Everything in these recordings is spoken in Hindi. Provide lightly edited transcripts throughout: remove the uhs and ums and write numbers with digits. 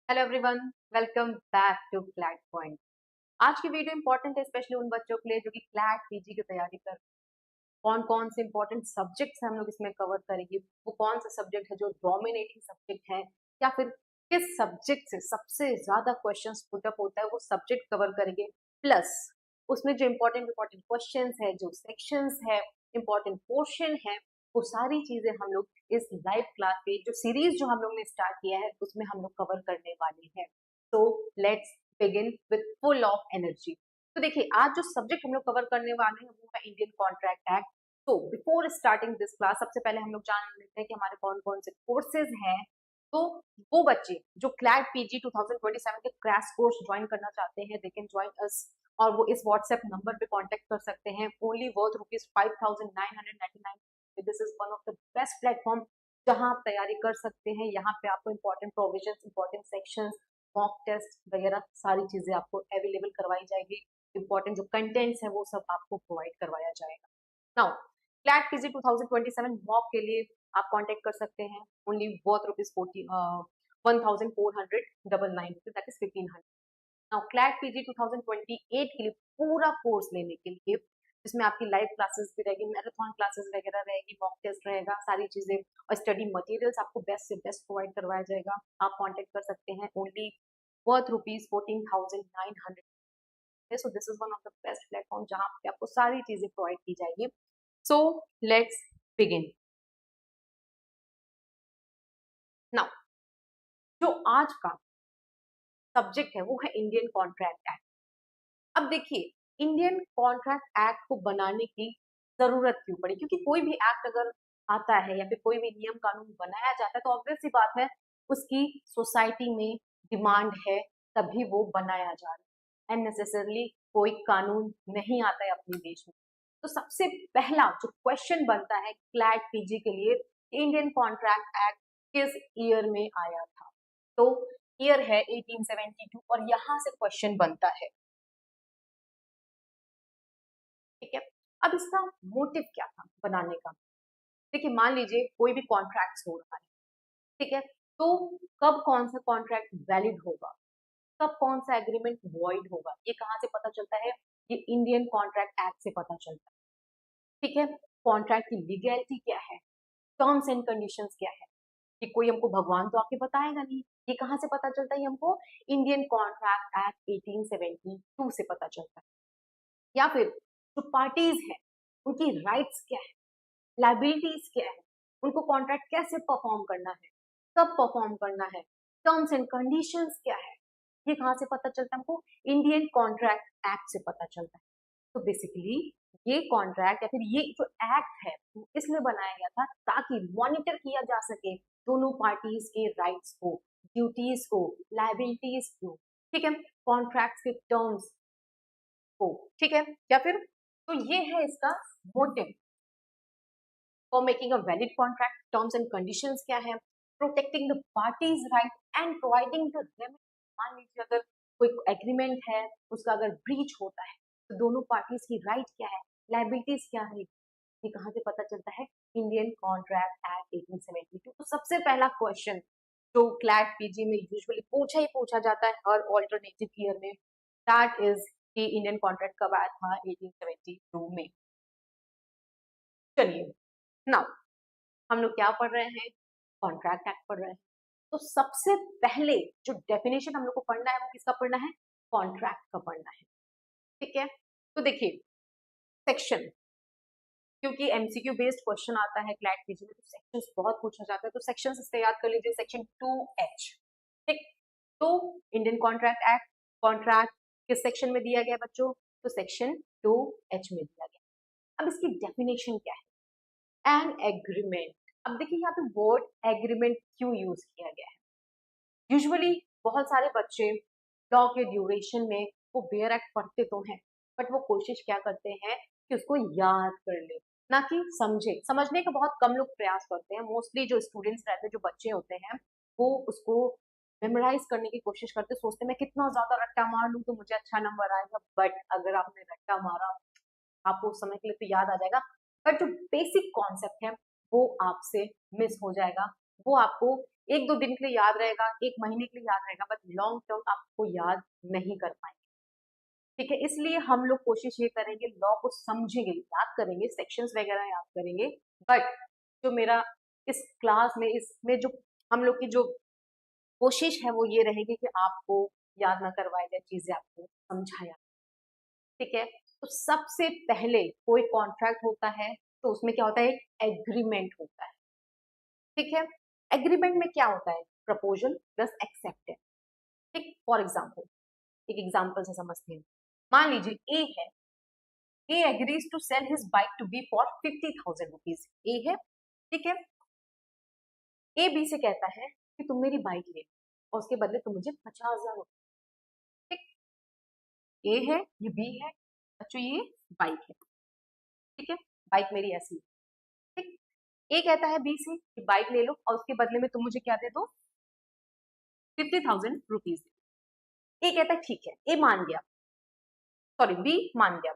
Hello everyone, welcome back to CLAT Point. आज की वीडियो इंपॉर्टेंट है स्पेशली उन बच्चों के लिए जो कि क्लैट पीजी की तैयारी कर। कौन कौन से इंपॉर्टेंट सब्जेक्ट्स हम लोग इसमें कवर करेंगे, वो कौन सा सब्जेक्ट है जो डोमिनेटिंग सब्जेक्ट है, या फिर किस सब्जेक्ट से सबसे ज्यादा क्वेश्चंस पुट अप होता है वो सब्जेक्ट कवर करेंगे। प्लस उसमें जो इंपॉर्टेंट इंपॉर्टेंट क्वेश्चंस है, जो सेक्शंस है, इंपॉर्टेंट पोर्शन है, वो सारी चीजें हम लोग इस लाइव क्लास पे जो सीरीज जो हम लोग ने स्टार्ट किया है उसमें हम लोग कवर करने वाले हैं। तो let's begin with full of energy. तो देखिए, आज जो सब्जेक्ट हम लोग कवर करने वाले हैं वो है इंडियन कॉन्ट्रैक्ट एक्ट। तो बिफोर स्टार्टिंग दिस क्लास सबसे पहले हम लोग जान लेते हैं कि हमारे कौन कौन से कोर्सेज हैं। तो वो बच्चे जो क्लैट पीजी 2027 के क्रैश कोर्स ज्वाइन करना चाहते हैं, दे कैन ज्वाइन अस। और वो इस व्हाट्सएप नंबर पे कांटेक्ट कर सकते हैं, only worth ₹5,999। This is one of the best platform जहां आप तैयारी कर सकते हैं। यहाँ पे आपको important provisions, important sections, mock test वगैरह सारी चीजें आपको अवेलेबल करवाई जाएगी। इंपॉर्टेंट जो कंटेंट्स है वो सब आपको प्रोवाइड करवाया जाएगा। नाउ क्लैट पीजी 2027 मॉक के लिए आप कांटेक्ट कर सकते हैं, only worth ₹1499, that is 1500। Now CLAT PG 2028 के लिए पूरा कोर्स लेने के लिए, जिसमें आपकी लाइव क्लासेस भी रहेगी, मैराथन क्लासेस वगैरह रहेगी, मॉक टेस्ट रहेगा, सारी चीजें और स्टडी मटेरियल्स आपको बेस्ट से बेस्ट प्रोवाइड करवाया जाएगा। आप कांटेक्ट कर सकते हैं, only worth ₹14,900। So this is one of the best platform जहां पे आपको सारी चीजें प्रोवाइड की जाएगी। So let's begin now. जो आज का सब्जेक्ट है वो है इंडियन कॉन्ट्रैक्ट एक्ट। अब देखिए, इंडियन कॉन्ट्रैक्ट एक्ट को बनाने की जरूरत क्यों पड़ी, क्योंकि कोई भी एक्ट अगर आता है या फिर कोई भी नियम कानून बनाया जाता है तो ऑब्वियस सी बात है उसकी सोसाइटी में डिमांड है, तभी वो बनाया जा रहा है। एंड नेसेसरली कोई कानून नहीं आता है अपने देश में। तो सबसे पहला जो क्वेश्चन बनता है क्लैट पीजी के लिए, इंडियन कॉन्ट्रैक्ट एक्ट किस ईयर में आया था। तो ईयर है 1872 और यहां से क्वेश्चन बनता है। ठीक है, अब इसका मोटिव क्या था बनाने का। देखिए, मान लीजिए कोई भी कॉन्ट्रैक्ट हो रहा है, ठीक है, तो कब कौन सा कॉन्ट्रैक्ट वैलिड होगा, कब कौन सा एग्रीमेंट वॉइड होगा, ये कहां से पता चलता है, ये इंडियन कॉन्ट्रैक्ट एक्ट से पता चलता है। ठीक है, कॉन्ट्रैक्ट की लीगैलिटी क्या है, टर्म्स एंड कंडीशंस क्या है, कि कोई हमको भगवान तो आके बताएगा नहीं, ये कहां से पता चलता है हमको, इंडियन कॉन्ट्रैक्ट एक्ट 1872 से पता चलता है। या फिर जो पार्टीज हैं उनकी राइट्स क्या है, लाइबिलिटीज क्या है, उनको कॉन्ट्रैक्ट कैसे परफॉर्म करना है, कब परफॉर्म करना है, टर्म्स एंड कंडीशंस क्या है, ये कहां से पता चलता है हमको, इंडियन कॉन्ट्रैक्ट एक्ट से पता चलता है। तो बेसिकली ये कॉन्ट्रैक्ट या फिर ये जो एक्ट है वो इसलिए बनाया गया था ताकि मॉनिटर किया जा सके दोनों पार्टीज के राइट्स को, ड्यूटीज को, लाइबिलिटीज को, ठीक है, कॉन्ट्रैक्ट के टर्म्स को, ठीक है, या फिर तो ये है इसका motive for making a valid contract. Terms and conditions क्या है, protecting the parties right and providing the remedy. मान लीजिए अगर कोई एग्रीमेंट है उसका अगर ब्रीच होता है तो दोनों पार्टीज की राइट क्या है, लाइबिलिटीज क्या है, ये कहां से पता चलता है, इंडियन कॉन्ट्रैक्ट एक्ट 1872। तो सबसे पहला क्वेश्चन जो क्लैट पीजी में यूजुअली पूछा ही पूछा जाता है हर ऑल्टरनेटिव ईयर में, दैट इज कि इंडियन कॉन्ट्रैक्ट कब आया था 1872 में। चलिए, नाउ हम लोग क्या पढ़ रहे हैं, कॉन्ट्रैक्ट एक्ट पढ़ रहे हैं। तो सबसे पहले जो डेफिनेशन हम लोग को पढ़ना है वो किसका पढ़ना है, कॉन्ट्रैक्ट का पढ़ना है। ठीक है, तो देखिए सेक्शन, क्योंकि एमसीक्यू बेस्ड क्वेश्चन आता है क्लैट पीजी में तो सेक्शंस बहुत पूछा जाता है, तो सेक्शंस इससे याद कर लीजिए, सेक्शन 2H। ठीक, तो इंडियन कॉन्ट्रैक्ट एक्ट, कॉन्ट्रैक्ट किस सेक्शन में दिया गया बच्चों, तो सेक्शन 2H में दिया गया। अब इसकी डेफिनेशन क्या है, एन एग्रीमेंट। अब देखिए यहाँ पे वर्ड एग्रीमेंट क्यों यूज किया गया है। यूजुअली बहुत सारे बच्चे लॉ के ड्यूरेशन में वो बेयर एक्ट पढ़ते तो हैं, बट वो कोशिश क्या करते हैं कि उसको याद कर ले, ना कि समझे। समझने का बहुत कम लोग प्रयास करते हैं, मोस्टली जो स्टूडेंट्स रहते हैं, जो बच्चे होते हैं, वो उसको मेमोराइज करने की कोशिश करते, सोचते मैं कितना ज्यादा रट्टा मार लूं तो मुझे अच्छा नंबर आएगा। बट अगर आपने रट्टा मारा आपको उस समय के लिए तो याद आ जाएगा, बट जो बेसिक कॉन्सेप्ट है वो आपसे मिस हो जाएगा, वो आपको एक दो दिन के लिए याद रहेगा, एक महीने के लिए याद रहेगा, बट लॉन्ग टर्म आपको याद नहीं कर पाएंगे। ठीक है, इसलिए हम लोग कोशिश ये करेंगे, लॉ को समझेंगे, याद करेंगे, सेक्शंस वगैरह याद करेंगे, बट जो मेरा इस क्लास में, इसमें जो हम लोग की जो कोशिश है वो ये रहेगी कि आपको याद ना करवाया जाए, चीजें आपको समझाया। ठीक है, तो सबसे पहले कोई कॉन्ट्रैक्ट होता है तो उसमें क्या होता है, एक एग्रीमेंट होता है। ठीक है, एग्रीमेंट में क्या होता है, प्रपोजल प्लस एक्सेप्टेंस। ठीक, फॉर एग्जाम्पल, एक एग्जाम्पल से समझते हैं। मान लीजिए ए है, A agrees to sell his bike to B for 50,000 rupees. A है, ठीक है, ए बी से कहता है कि तुम मेरी बाइक ले और उसके बदले तुम मुझे 50,000 रुपये। ठीक, ए है, ये बी है, बच्चों ये बाइक है। ठीक है, बाइक मेरी ऐसी है। ठीक, ए कहता है बी से कि बाइक ले लो और उसके बदले में तुम मुझे क्या दे दो, 50,000 रुपीज। ए कहता है ठीक है, ए मान गया, सॉरी बी मान गया।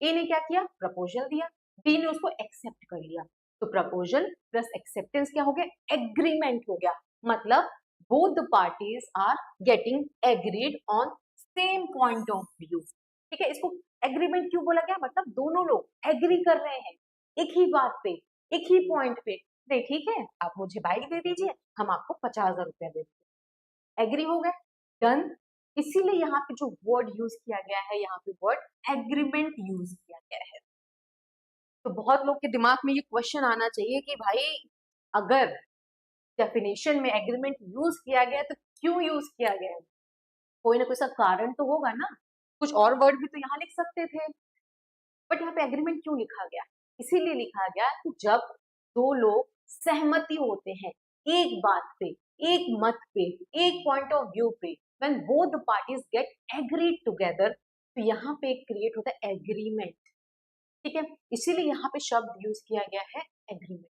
ए ने क्या किया, प्रपोजल दिया, बी ने उसको एक्सेप्ट कर लिया, तो प्रपोजल प्लस एक्सेप्टेंस क्या हो गया, एग्रीमेंट हो गया। मतलब both the parties are getting agreed on same point of view. ठीक है, इसको एग्रीमेंट क्यों बोला गया, मतलब दोनों लोग एग्री कर रहे हैं एक ही बात पे, एक ही पॉइंट पे। नहीं ठीक है, आप मुझे बाइक दे दीजिए, हम आपको 50,000 रुपया दे देंगे, एग्री हो गए, डन। इसीलिए यहाँ पे जो वर्ड यूज किया गया है, यहाँ पे वर्ड एग्रीमेंट यूज किया गया है। तो बहुत लोग के दिमाग में ये क्वेश्चन आना चाहिए कि भाई अगर डेफिनेशन में एग्रीमेंट यूज किया गया तो क्यों यूज किया गया है, कोई ना कोई सा कारण तो होगा ना, कुछ और वर्ड भी तो यहाँ लिख सकते थे, बट यहाँ पे एग्रीमेंट क्यों लिखा गया, इसीलिए लिखा गया कि जब दो लोग सहमति होते हैं एक बात पे, एक मत पे, एक पॉइंट ऑफ व्यू पे, when both the parties get agreed together, तो यहाँ पे क्रिएट होता है एग्रीमेंट। ठीक है, इसीलिए यहाँ पे शब्द यूज किया गया है एग्रीमेंट।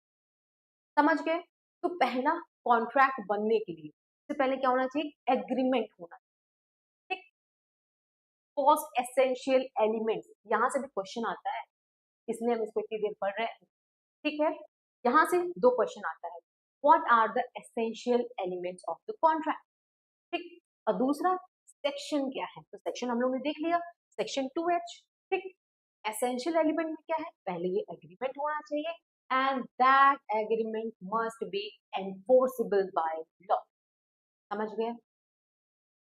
समझ गए, तो पहला कॉन्ट्रैक्ट बनने के लिए सबसे पहले क्या होना चाहिए, एग्रीमेंट होना चाहिए। फर्स्ट एसेंशियल एलिमेंट्स, यहाँ से भी क्वेश्चन आता है, इसलिए हम इसको इतनी देर पढ़ रहे हैं। ठीक है, यहाँ से दो क्वेश्चन आता है, what are the essential elements of the contract. ठीक, और दूसरा सेक्शन क्या है, तो सेक्शन हम लोग ने देख लिया, सेक्शन 2H। ठीक, एसेंशियल एलिमेंट में क्या है, पहले ये एग्रीमेंट होना चाहिए and that agreement must be enforceable by law. समझ गए,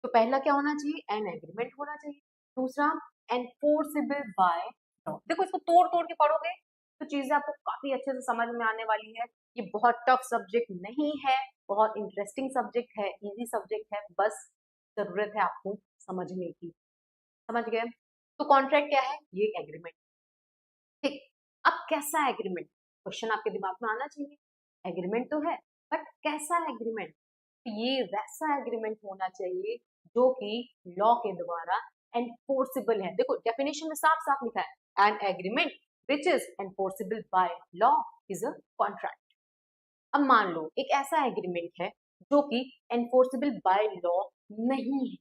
तो पहला क्या होना चाहिए, एन एग्रीमेंट होना चाहिए, दूसरा एनफोर्सेबल बाय लॉ। देखो इसको तोड़ तोड़ के पढ़ोगे तो चीजें आपको काफी अच्छे से समझ में आने वाली है। ये बहुत टफ सब्जेक्ट नहीं है, बहुत इंटरेस्टिंग सब्जेक्ट है, इजी सब्जेक्ट है, बस जरूरत है आपको समझने की। समझ गए, तो कॉन्ट्रैक्ट क्या है, ये एग्रीमेंट। ठीक, अब कैसा एग्रीमेंट, क्वेश्चन आपके दिमाग में आना चाहिए, एग्रीमेंट तो है बट कैसा एग्रीमेंट, ये वैसा एग्रीमेंट होना चाहिए जो कि लॉ के द्वारा एनफोर्सेबल है। देखो डेफिनेशन में साफ साफ लिखा है, an agreement which is enforceable by law is a contract. अब मान लो एक ऐसा एग्रीमेंट है जो कि एनफोर्सेबल बाय लॉ नहीं है,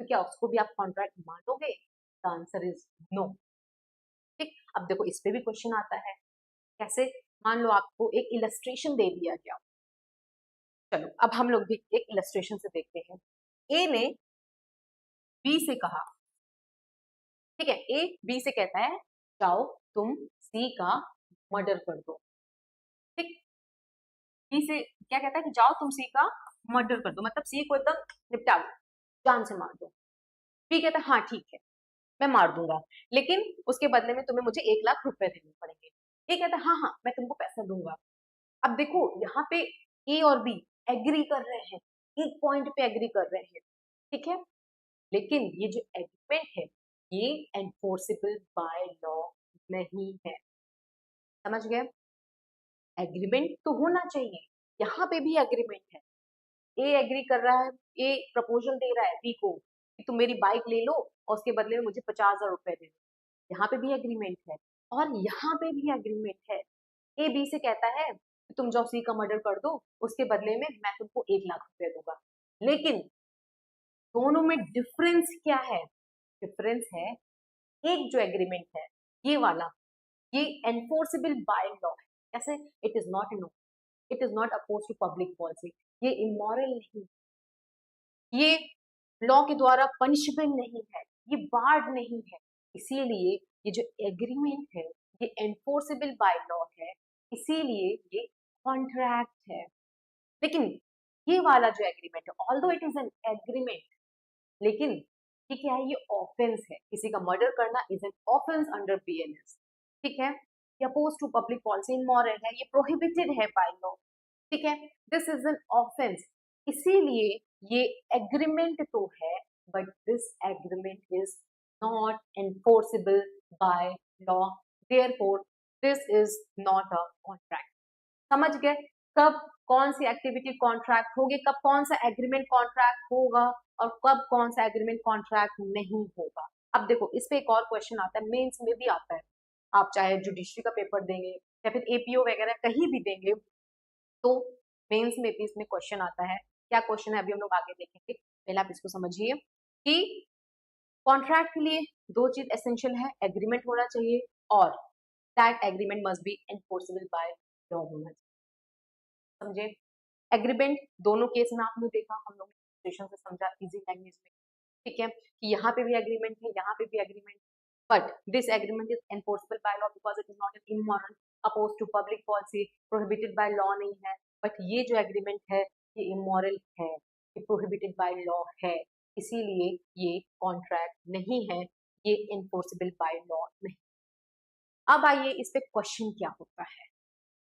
तो क्या उसको भी आप कॉन्ट्रैक्ट मानोगे, द आंसर इज नो। ठीक, अब देखो इस पे भी क्वेश्चन आता है, कैसे, मान लो आपको एक इलस्ट्रेशन दे दिया गया, चलो अब हम लोग भी एक इलस्ट्रेशन से देखते हैं। ए ने बी से कहा, ठीक है, ए बी से कहता है जाओ तुम सी का मर्डर कर दो। ठीक, बी से क्या कहता है कि जाओ तुम सी का मर्डर कर दो, मतलब सी को एकदम निपटा दो, जान से मार दो। बी कहता है हाँ ठीक है मैं मार दूंगा, लेकिन उसके बदले में तुम्हें मुझे 1,00,000 रुपए देने पड़ेंगे। ए कहता है हाँ हाँ मैं तुमको पैसा दूंगा। अब देखो यहाँ पे ए और बी एग्री कर रहे हैं, एक पॉइंट पे एग्री कर रहे हैं। ठीक है, लेकिन ये जो एग्रीमेंट है ये एनफोर्सेबल बाय लॉ नहीं है। समझ गए, एग्रीमेंट तो होना चाहिए, यहाँ पे भी एग्रीमेंट है, ए एग्री कर रहा है, ए प्रपोजल दे रहा है बी को कि तुम मेरी बाइक ले लो और उसके बदले में मुझे 50,000 रुपए दे दो, यहाँ पे भी एग्रीमेंट है और यहाँ पे भी एग्रीमेंट है। ए बी से कहता है कि तुम जाओ सी का मर्डर कर दो, उसके बदले में मैं तुमको 1,00,000 रुपए दूंगा, लेकिन दोनों में डिफरेंस क्या है, डिफरेंस है एक जो एग्रीमेंट है ये वाला, ये एनफोर्सेबल बाय लॉ है, कैसे, it is not no, it is not oppose to public policy. ये इमोरल नहीं, ये लॉ के द्वारा पनिशेबल नहीं है, ये बार्ड नहीं है। इसीलिए ये जो एग्रीमेंट है ये एनफोर्सेबल बाय लॉ है, इसीलिए ये कॉन्ट्रैक्ट है। लेकिन ये वाला जो एग्रीमेंट है, although it is an agreement, लेकिन ये क्या है, ये ऑफेंस है। किसी का मर्डर करना is an offence under BNS, ठीक है। ये oppose to public policy, immoral है, ये प्रोहिबिटेड है बाय लॉ, ठीक है। दिस इज एन ऑफेंस, इसीलिए ये एग्रीमेंट तो है, but this agreement is not enforceable by law, therefore this is not a contract. समझ गए कब कौन सी एक्टिविटी कॉन्ट्रैक्ट होगी, कब कौन सा एग्रीमेंट कॉन्ट्रैक्ट होगा और कब कौन सा एग्रीमेंट कॉन्ट्रैक्ट नहीं होगा। अब देखो इस पे एक और क्वेश्चन आता है, मेंस में भी आता है, आप चाहे जुडिशरी का पेपर देंगे या फिर एपीओ वगैरह कहीं भी देंगे तो मेंस में भी इसमें क्वेश्चन आता है। क्या क्वेश्चन है अभी हम लोग आगे देखेंगे, पहले आप इसको समझिए कि कॉन्ट्रैक्ट के लिए दो चीज एसेंशियल है, एग्रीमेंट होना चाहिए और that agreement must be enforceable by law होना चाहिए। समझे, एग्रीमेंट दोनों केस में आपने देखा, हम लोग सिचुएशन से समझा इजी लैंग्वेज में, ठीक है, कि यहाँ पे भी एग्रीमेंट है, यहाँ पे भी agreement, but this agreement is enforceable by law because it is not an immoral, oppose to public policy, prohibited by law नहीं है। बट ये जो एग्रीमेंट है ये इमोरल है, ये प्रोहिबिटेड बाय लॉ है, इसीलिए ये कॉन्ट्रैक्ट नहीं है, ये एनफोर्सेबल बाय लॉ नहीं। अब आइए इस पे क्वेश्चन क्या होता है।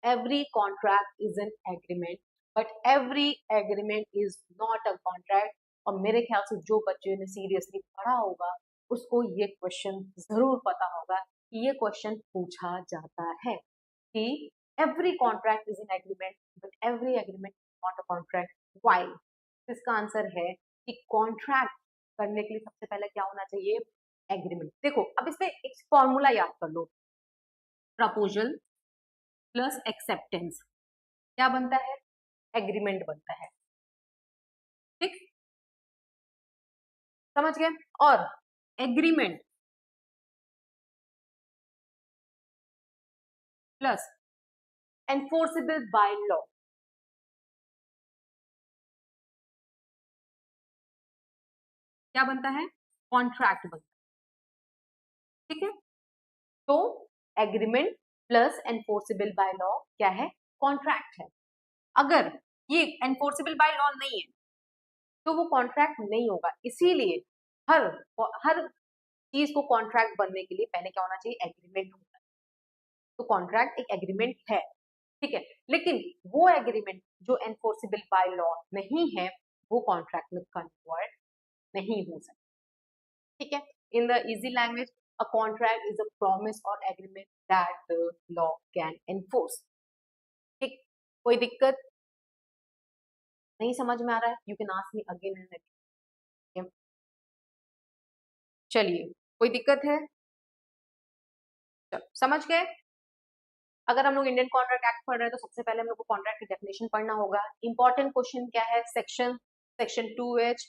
Every contract is an agreement, but every agreement is not a contract। और मेरे ख्याल से जो बच्चे ने सीरियसली पढ़ा होगा उसको ये क्वेश्चन जरूर पता होगा कि ये क्वेश्चन पूछा जाता है कि every contract is an agreement, but every agreement is not a contract। Why? इसका आंसर है कि कॉन्ट्रैक्ट करने के लिए सबसे पहले क्या होना चाहिए, एग्रीमेंट। देखो अब इस पे एक फॉर्मूला याद कर लो, प्रपोजल प्लस एक्सेप्टेंस क्या बनता है, एग्रीमेंट बनता है, ठीक, समझ गए। और agreement plus enforceable by law क्या बनता है, कॉन्ट्रैक्ट बनता है, ठीक है। तो agreement plus enforceable by law क्या है, कॉन्ट्रैक्ट है। अगर ये एनफोर्सेबल बाय लॉ नहीं है तो वो कॉन्ट्रैक्ट नहीं होगा, इसीलिए हर हर चीज को कॉन्ट्रैक्ट बनने के लिए पहले क्या होना चाहिए, एग्रीमेंट होना चाहिए। तो कॉन्ट्रैक्ट एक एग्रीमेंट है, ठीक है, लेकिन वो एग्रीमेंट जो एनफोर्सेबल बाय लॉ नहीं है वो कॉन्ट्रैक्ट में कन्वर्ट नहीं हो सकता, ठीक है। In the easy language a contract is a promise और agreement that the law can enforce, ठीक। कोई दिक्कत नहीं समझ में आ रहा है, you can ask me again and again. चलिए कोई दिक्कत है, चलो समझ गए। अगर हम लोग इंडियन कॉन्ट्रैक्ट एक्ट पढ़ रहे हैं तो सबसे पहले हम लोग को कॉन्ट्रैक्ट की डेफिनेशन पढ़ना होगा। इंपॉर्टेंट क्वेश्चन क्या है, section 2H,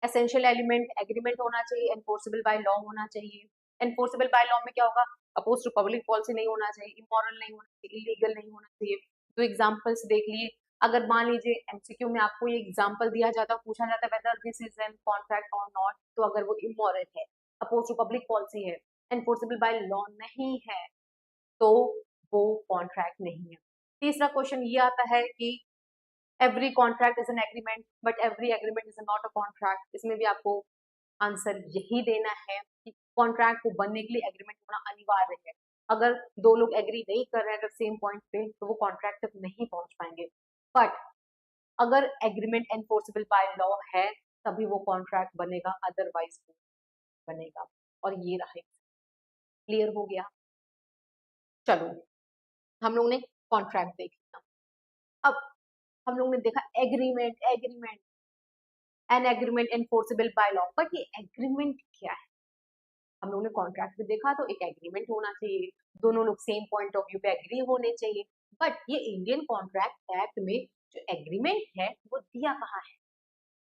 essential element agreement होना चाहिए, एनफोर्सेबल बाय लॉ होना चाहिए। एनफोर्सेबल बाय लॉ में क्या होगा, अपोज टू पब्लिक पॉलिसी नहीं होना चाहिए, इमोरल नहीं होना चाहिए, इलीगल नहीं होना चाहिए। तो एग्जाम्पल्स देख लिए, अगर मान लीजिए एमसीक्यू में आपको ये एग्जाम्पल दिया जाता, पूछा जाता whether this is an contract और नॉट, तो अगर वो इमोरल है, अपोज टू पब्लिक पॉलिसी है, एनफोर्सेबल बाय लॉ नहीं है, तो वो कॉन्ट्रैक्ट नहीं है। तीसरा क्वेश्चन ये आता है कि every contract is an agreement but every agreement is not a contract. इसमें भी आपको आंसर यही देना है कि कॉन्ट्रैक्ट को बनने के लिए एग्रीमेंट होना अनिवार्य है। अगर दो लोग एग्री नहीं कर रहे हैं अगर सेम पॉइंट पे तो वो कॉन्ट्रैक्ट तक नहीं पहुंच पाएंगे, बट अगर एग्रीमेंट एनफोर्सेबल बाय लॉ है तभी वो कॉन्ट्रैक्ट बनेगा, अदरवाइज बनेगा। और ये रहा, क्लियर हो गया। चलो हम लोग ने कॉन्ट्रैक्ट देख लिया, अब हम लोग ने देखा agreement, an agreement enforceable by law, but ये एग्रीमेंट क्या है। हम लोग ने कॉन्ट्रैक्ट में देखा तो एक एग्रीमेंट होना चाहिए, दोनों लोग सेम पॉइंट ऑफ व्यू पे एग्री होने चाहिए, बट ये इंडियन कॉन्ट्रैक्ट एक्ट में जो एग्रीमेंट है वो दिया कहाँ है,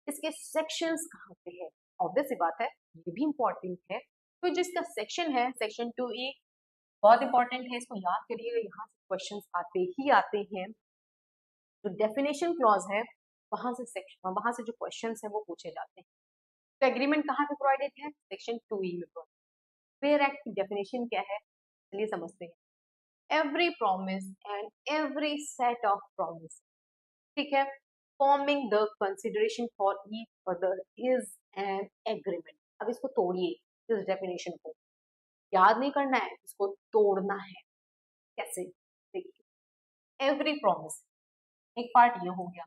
इसके सेक्शंस कहाँ पे है। ऑब्वियस सी बात है ये भी इंपॉर्टेंट है, तो जिसका सेक्शन है सेक्शन 2E बहुत इंपॉर्टेंट है, इसको याद करिएगा, यहाँ से क्वेश्चंस आते ही आते हैं। जो डेफिनेशन क्लॉज है वहां से जो क्वेश्चन है वो पूछे जाते हैं। तो एग्रीमेंट कहाँ पे प्रोवाइडेड है? सेक्शन 2E में प्रोवाइडेड। फेयर एक्ट की डेफिनेशन क्या है, चलिए समझते हैं। Every promise and every set of promise, ठीक है, forming the consideration for each other is an agreement. अब इसको तोड़िए, इस डेफिनेशन को याद नहीं करना है, इसको तोड़ना है। कैसे? देखिए, एवरी प्रॉमिस एक पार्ट ये हो गया,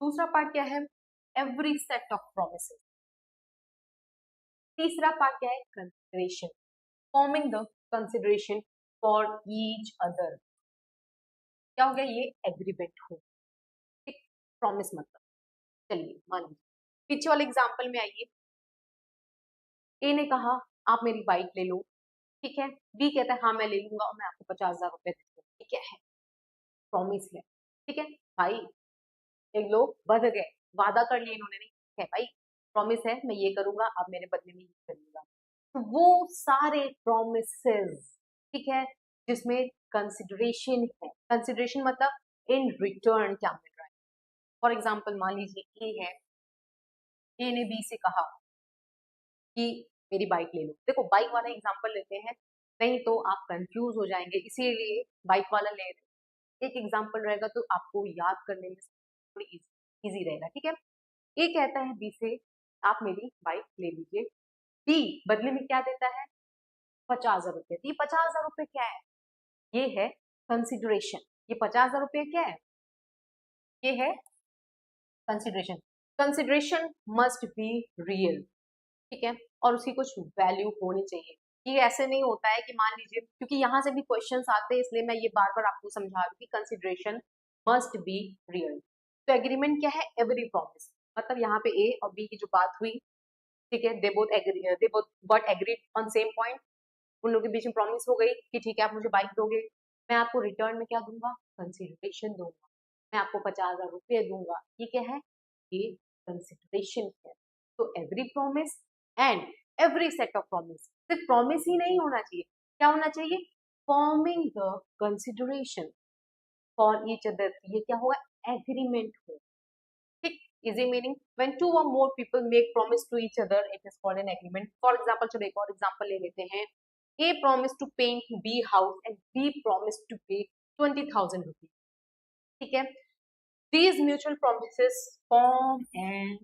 दूसरा पार्ट क्या है? Every set of promises. तीसरा पार्ट क्या है? Consideration, forming the consideration for each other. क्या हो गया? ये एग्रीमेंट हो, ठीक, प्रॉमिस मतलब। चलिए मान लीजिए पीछे वाले एग्जाम्पल में आइए। ए ने कहा आप मेरी बाइक ले लो, ठीक है। बी कहता है हाँ मैं ले लूंगा और मैं आपको 50,000 रुपए दे दूंगा, ठीक है, प्रॉमिस है, ठीक है भाई। एक लोग बध गए, वादा कर लिया इन्होंने, नहीं है भाई, प्रॉमिस है मैं ये करूंगा, आप मेरे बदले में ये करूंगा। तो वो सारे प्रोमिसेस, ठीक है, जिसमें कंसिडरेशन है। कंसिडरेशन मतलब इन रिटर्न क्या मिल रहा है। फॉर एग्जाम्पल मान लीजिए ए है, ए ने बी से कहा कि मेरी बाइक ले लो। देखो बाइक वाला एग्जाम्पल लेते हैं, नहीं तो आप कंफ्यूज हो जाएंगे, इसीलिए बाइक वाला ले रहे। एक एग्जाम्पल रहेगा तो आपको याद करने में थोड़ी इजी रहेगा, ठीक है। ए कहता है बी से आप मेरी बाइक ले लीजिए। बी बदले में क्या देता है? 50,000 रुपए। ये 50,000 रुपए क्या है? ये है कंसिडरेशन। ये 50,000 रुपए क्या है? ये है consideration. Consideration must be real, ठीक है, और उसकी कुछ वैल्यू होनी चाहिए। ये ऐसे नहीं होता है कि मान लीजिए, क्योंकि यहाँ से भी क्वेश्चंस आते हैं, इसलिए मैं ये बार बार आपको समझा रही हूँ कि कंसिडरेशन मस्ट बी रियल। तो एग्रीमेंट क्या है? एवरी प्रॉमिस, मतलब यहाँ पे ए और बी की जो बात हुई, ठीक है, they both got agreed on same point. उन लोगों के बीच में प्रॉमिस हो गई कि ठीक है आप मुझे बाइक दोगे, मैं आपको रिटर्न में क्या दूंगा? कंसिडरेशन दूंगा, मैं आपको 50,000 रुपये दूंगा। ये क्या है? ये कंसिडरेशन है। तो every promise and every set of promise, सिर्फ प्रॉमिस ही नहीं होना चाहिए, क्या होना चाहिए? Forming the consideration for each other, ये क्या होगा? एग्रीमेंट हो, ठीक। इजी मीनिंग, व्हेन टू और more people make promise to each other it is called an agreement. For example, चलो एक और एग्जांपल ले लेते हैं। A promise to paint B house and B promise to pay 20,000 rupees, ठीक है। These mutual promises form an,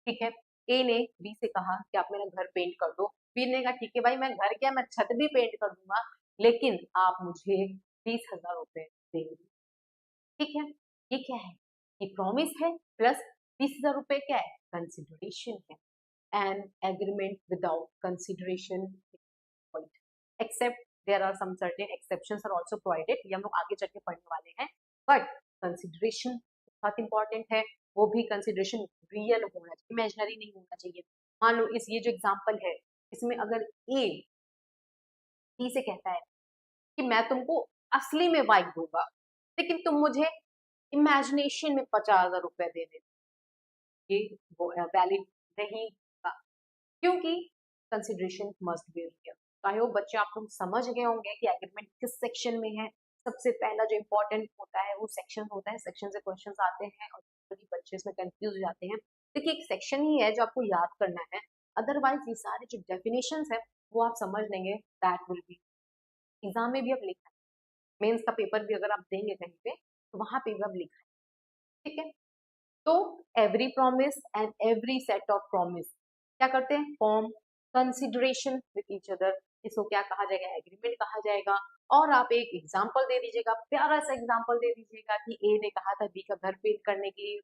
ठीक है। ए ने बी से कहा कि आप मेरा घर पेंट कर दो। बी ने कहा ठीक है भाई, मैं घर क्या, मैं छत भी पेंट कर दूंगा, लेकिन आप मुझे 20,000 रुपए देंगे, ठीक है। ये क्या है? ये प्रॉमिस है प्लस 20,000 रुपए क्या है? कंसिडरेशन है। An agreement without consideration except there are some certain exceptions are also provided, ये हम लोग आगे चल के पढ़ने वाले हैं। बट कंसिडरेशन बहुत इंपॉर्टेंट है, वो भी कंसिडरेशन रियल होना चाहिए, इमेजिनरी नहीं होना चाहिए। मान लो इस ये जो एग्जांपल है, इसमें अगर ए बी से कहता है कि मैं तुमको असली में बाइक दूंगा, लेकिन तुम मुझे इमेजिनेशन में 50,000 रुपए दे दे, ये वैलिड नहीं था, क्योंकि consideration must be real. I hope बच्चे आप लोग समझ गए होंगे कि एग्रीमेंट किस सेक्शन में है। सबसे पहला जो इम्पोर्टेंट होता है वो सेक्शन होता है, सेक्शन से क्वेश्चंस आते हैं और बच्चे इसमें कंफ्यूज हो जाते हैं। देखिए एक सेक्शन ही है जो आपको याद करना है, अदरवाइज ये सारे जो डेफिनेशंस है वो आप समझ लेंगे, दैट विल बी एग्जाम में भी अब लिखा है, मेंस का पेपर भी अगर आप देंगे कहीं पे तो वहां पे भी अब लिखा है, ठीक है। तो every promise and every set of promise क्या करते हैं? Form consideration with each other, इसको क्या कहा जाएगा? एग्रीमेंट कहा जाएगा। और आप एक एग्जांपल दे दीजिएगा, प्यारा सा एग्जांपल दे दीजिएगा कि ए ने कहा था बी का घर पेंट करने के लिए,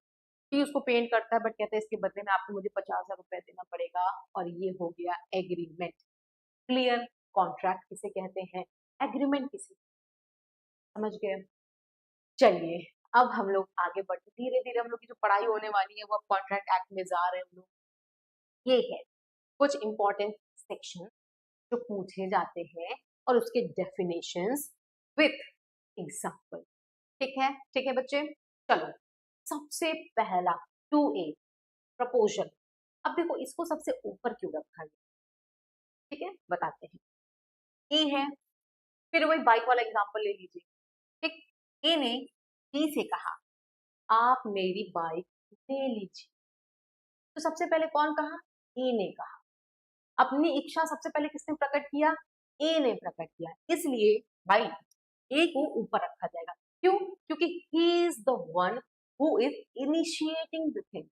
बी उसको पेंट करता है बट कहता है इसके बदले में आपको मुझे 50,000 रुपए देना पड़ेगा, और ये हो गया एग्रीमेंट। क्लियर? कॉन्ट्रैक्ट किसे कहते हैं, एग्रीमेंट किसे, समझ गए? चलिए अब हम लोग आगे बढ़ते, धीरे धीरे हम लोग की जो पढ़ाई होने वाली है वो अब कॉन्ट्रैक्ट एक्ट में जा रहे हैं हम लोग। ये है कुछ इंपॉर्टेंट सेक्शन जो पूछे जाते हैं और उसके डेफिनेशंस विथ एग्जांपल, ठीक है बच्चे। चलो सबसे पहला 2A प्रपोजल। अब देखो इसको सबसे ऊपर क्यों रखा गया, ठीक है, बताते हैं। ए है, फिर वही बाइक वाला एग्जांपल ले लीजिए, ठीक। ए ने बी से कहा आप मेरी बाइक ले लीजिए। तो सबसे पहले कौन कहा? ए ने कहा। अपनी इच्छा सबसे पहले किसने प्रकट किया? ए ने प्रकट किया। इसलिए भाई ए को ऊपर रखा जाएगा। क्यों? क्योंकि he is the one who is initiating the thing.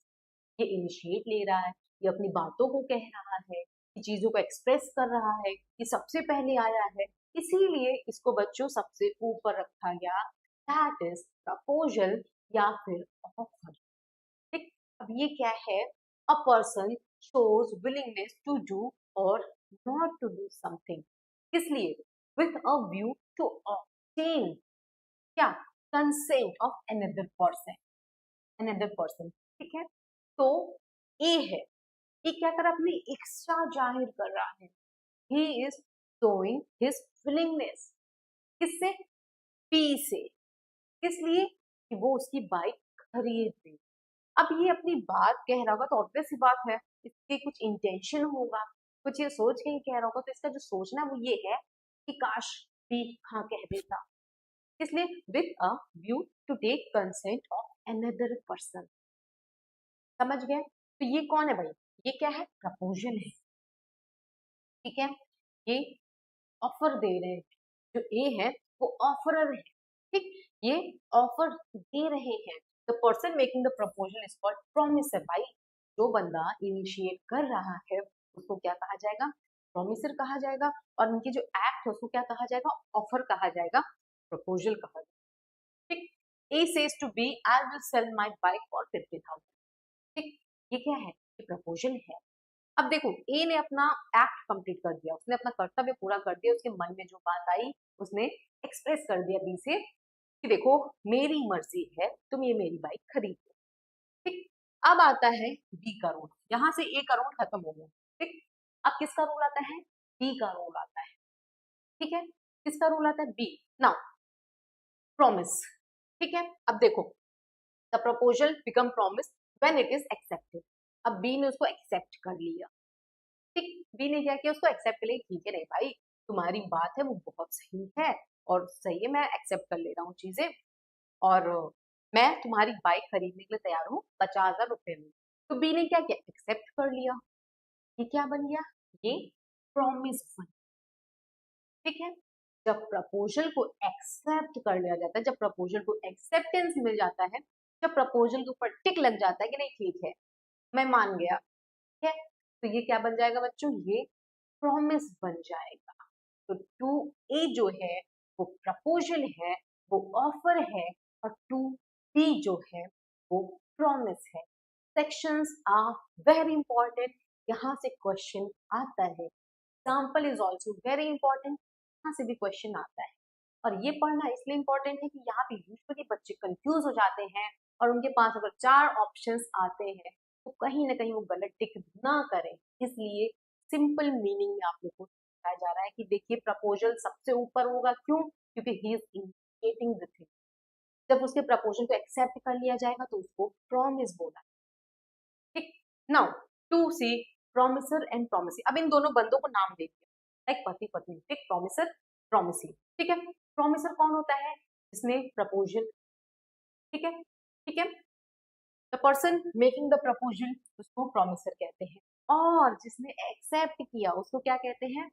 ये इनिशिएट ले रहा है, ये अपनी बातों को कह रहा है, ये चीजों को एक्सप्रेस कर रहा है, ये सबसे पहले आया है, इसीलिए इसको बच्चों सबसे ऊपर रखा गया। दैट इज प्रपोजल या फिर ऑफर। ठीक, अब ये क्या है? A person shows willingness to do और नॉट टू डू समथिंग, इसलिए with a view to obtain क्या? Consent of another person. ठीक है, तो ए है, ये क्या कर रहा है? अपनी इच्छा जाहिर कर रहा है। He is showing his willingness. किससे? पी से। इसलिए कि वो उसकी बाइक खरीद ले। अब ये अपनी बात कह रहा होगा तो ऑब्वियस सी बात है, इसके कुछ इंटेंशन होगा, कुछ ये सोच के ही कह रहा होगा। तो इसका जो सोचना है वो ये है कि काश भी हाँ कह देता। इसलिए with a view to take consent of another person. समझ गए? तो ये कौन है भाई? ये क्या है? प्रपोजल है। ठीक है, ये ऑफर दे रहे हैं। जो ए है वो ऑफरर है। ठीक, ये ऑफर दे रहे हैं। The person making the proposal is called promiser. भाई जो बंदा इनिशिएट कर रहा है उसको क्या कहा जाएगा? प्रॉमिसर कहा जाएगा। और उनकी जो एक्ट है उसको क्या कहा जाएगा? ऑफर कहा जाएगा, प्रपोजल कहा जाएगा। ठीक, A says to B I will sell my bike for 50,000। ठीक, ये क्या है? ये प्रपोजल है। अब देखो ए ने अपना एक्ट कंप्लीट कर दिया, उसने अपना कर्तव्य पूरा कर दिया। उसके मन में जो बात आई उसने एक्सप्रेस कर दिया बी से कि देखो मेरी मर्जी है, तुम ये मेरी बाइक खरीद लो। ठीक, अब आता है बी का रूल। यहाँ से ए का रूल खत्म हो गया। ठीक, अब किसका रूल आता है? बी का रूल आता है। ठीक है, किसका रूल आता है? बी। Now promise. ठीक है, अब देखो the proposal become promise when it is accepted. अब बी ने उसको एक्सेप्ट कर लिया। ठीक, बी ने क्या किया? उसको एक्सेप्ट कर लिया। ठीक है, नहीं भाई तुम्हारी बात है वो बहुत सही है और सही है, मैं एक्सेप्ट कर ले रहा हूँ चीजें। और मैं तुम्हारी बाइक खरीदने के लिए तैयार हूँ 50,000 रुपए में। तो बी ने क्या किया? एक्सेप्ट कर लिया। ये क्या बन गया? ये प्रॉमिस बन। ठीक है, जब प्रपोजल को एक्सेप्ट कर लिया जाता है, जब प्रपोजल को एक्सेप्टेंस मिल जाता है, जब प्रपोजल के ऊपर टिक लग जाता है कि नहीं ठीक है मैं मान गया, ठीक है, तो ये क्या बन जाएगा बच्चों? ये प्रॉमिस बन जाएगा। तो टू ए जो है वो प्रपोजल है, वो ऑफर है। और टू बी जो है वो प्रॉमिस है। Sections are very important. यहाँ से क्वेश्चन आता है। Example is also very important. यहाँ से भी क्वेश्चन आता है। और ये पढ़ना इसलिए इंपॉर्टेंट है कि यहाँ पे यूजुअली बच्चे कंफ्यूज हो जाते हैं और उनके पास अगर 4 ऑप्शंस आते हैं तो कहीं ना कहीं वो गलत टिक ना करें। इसलिए सिंपल मीनिंग में आप लोग को बताया जा रहा है कि देखिए प्रपोजल सबसे ऊपर होगा। क्यों? क्योंकि he is initiating the thing. जब उसके प्रपोजल को एक्सेप्ट कर लिया जाएगा तो उसको प्रॉमिस बोला। ठीक, now to see promisor and promisee. अब इन दोनों बंदों को नाम दे दिया, एक पति पत्नी। ठीक, प्रॉमिसर प्रॉमिसी। ठीक है, प्रॉमिसर कौन होता है? जिसने प्रपोजल। ठीक है, ठीक है, the person making the proposal उसको प्रॉमिसर कहते हैं। और जिसने एक्सेप्ट किया उसको क्या कहते हैं?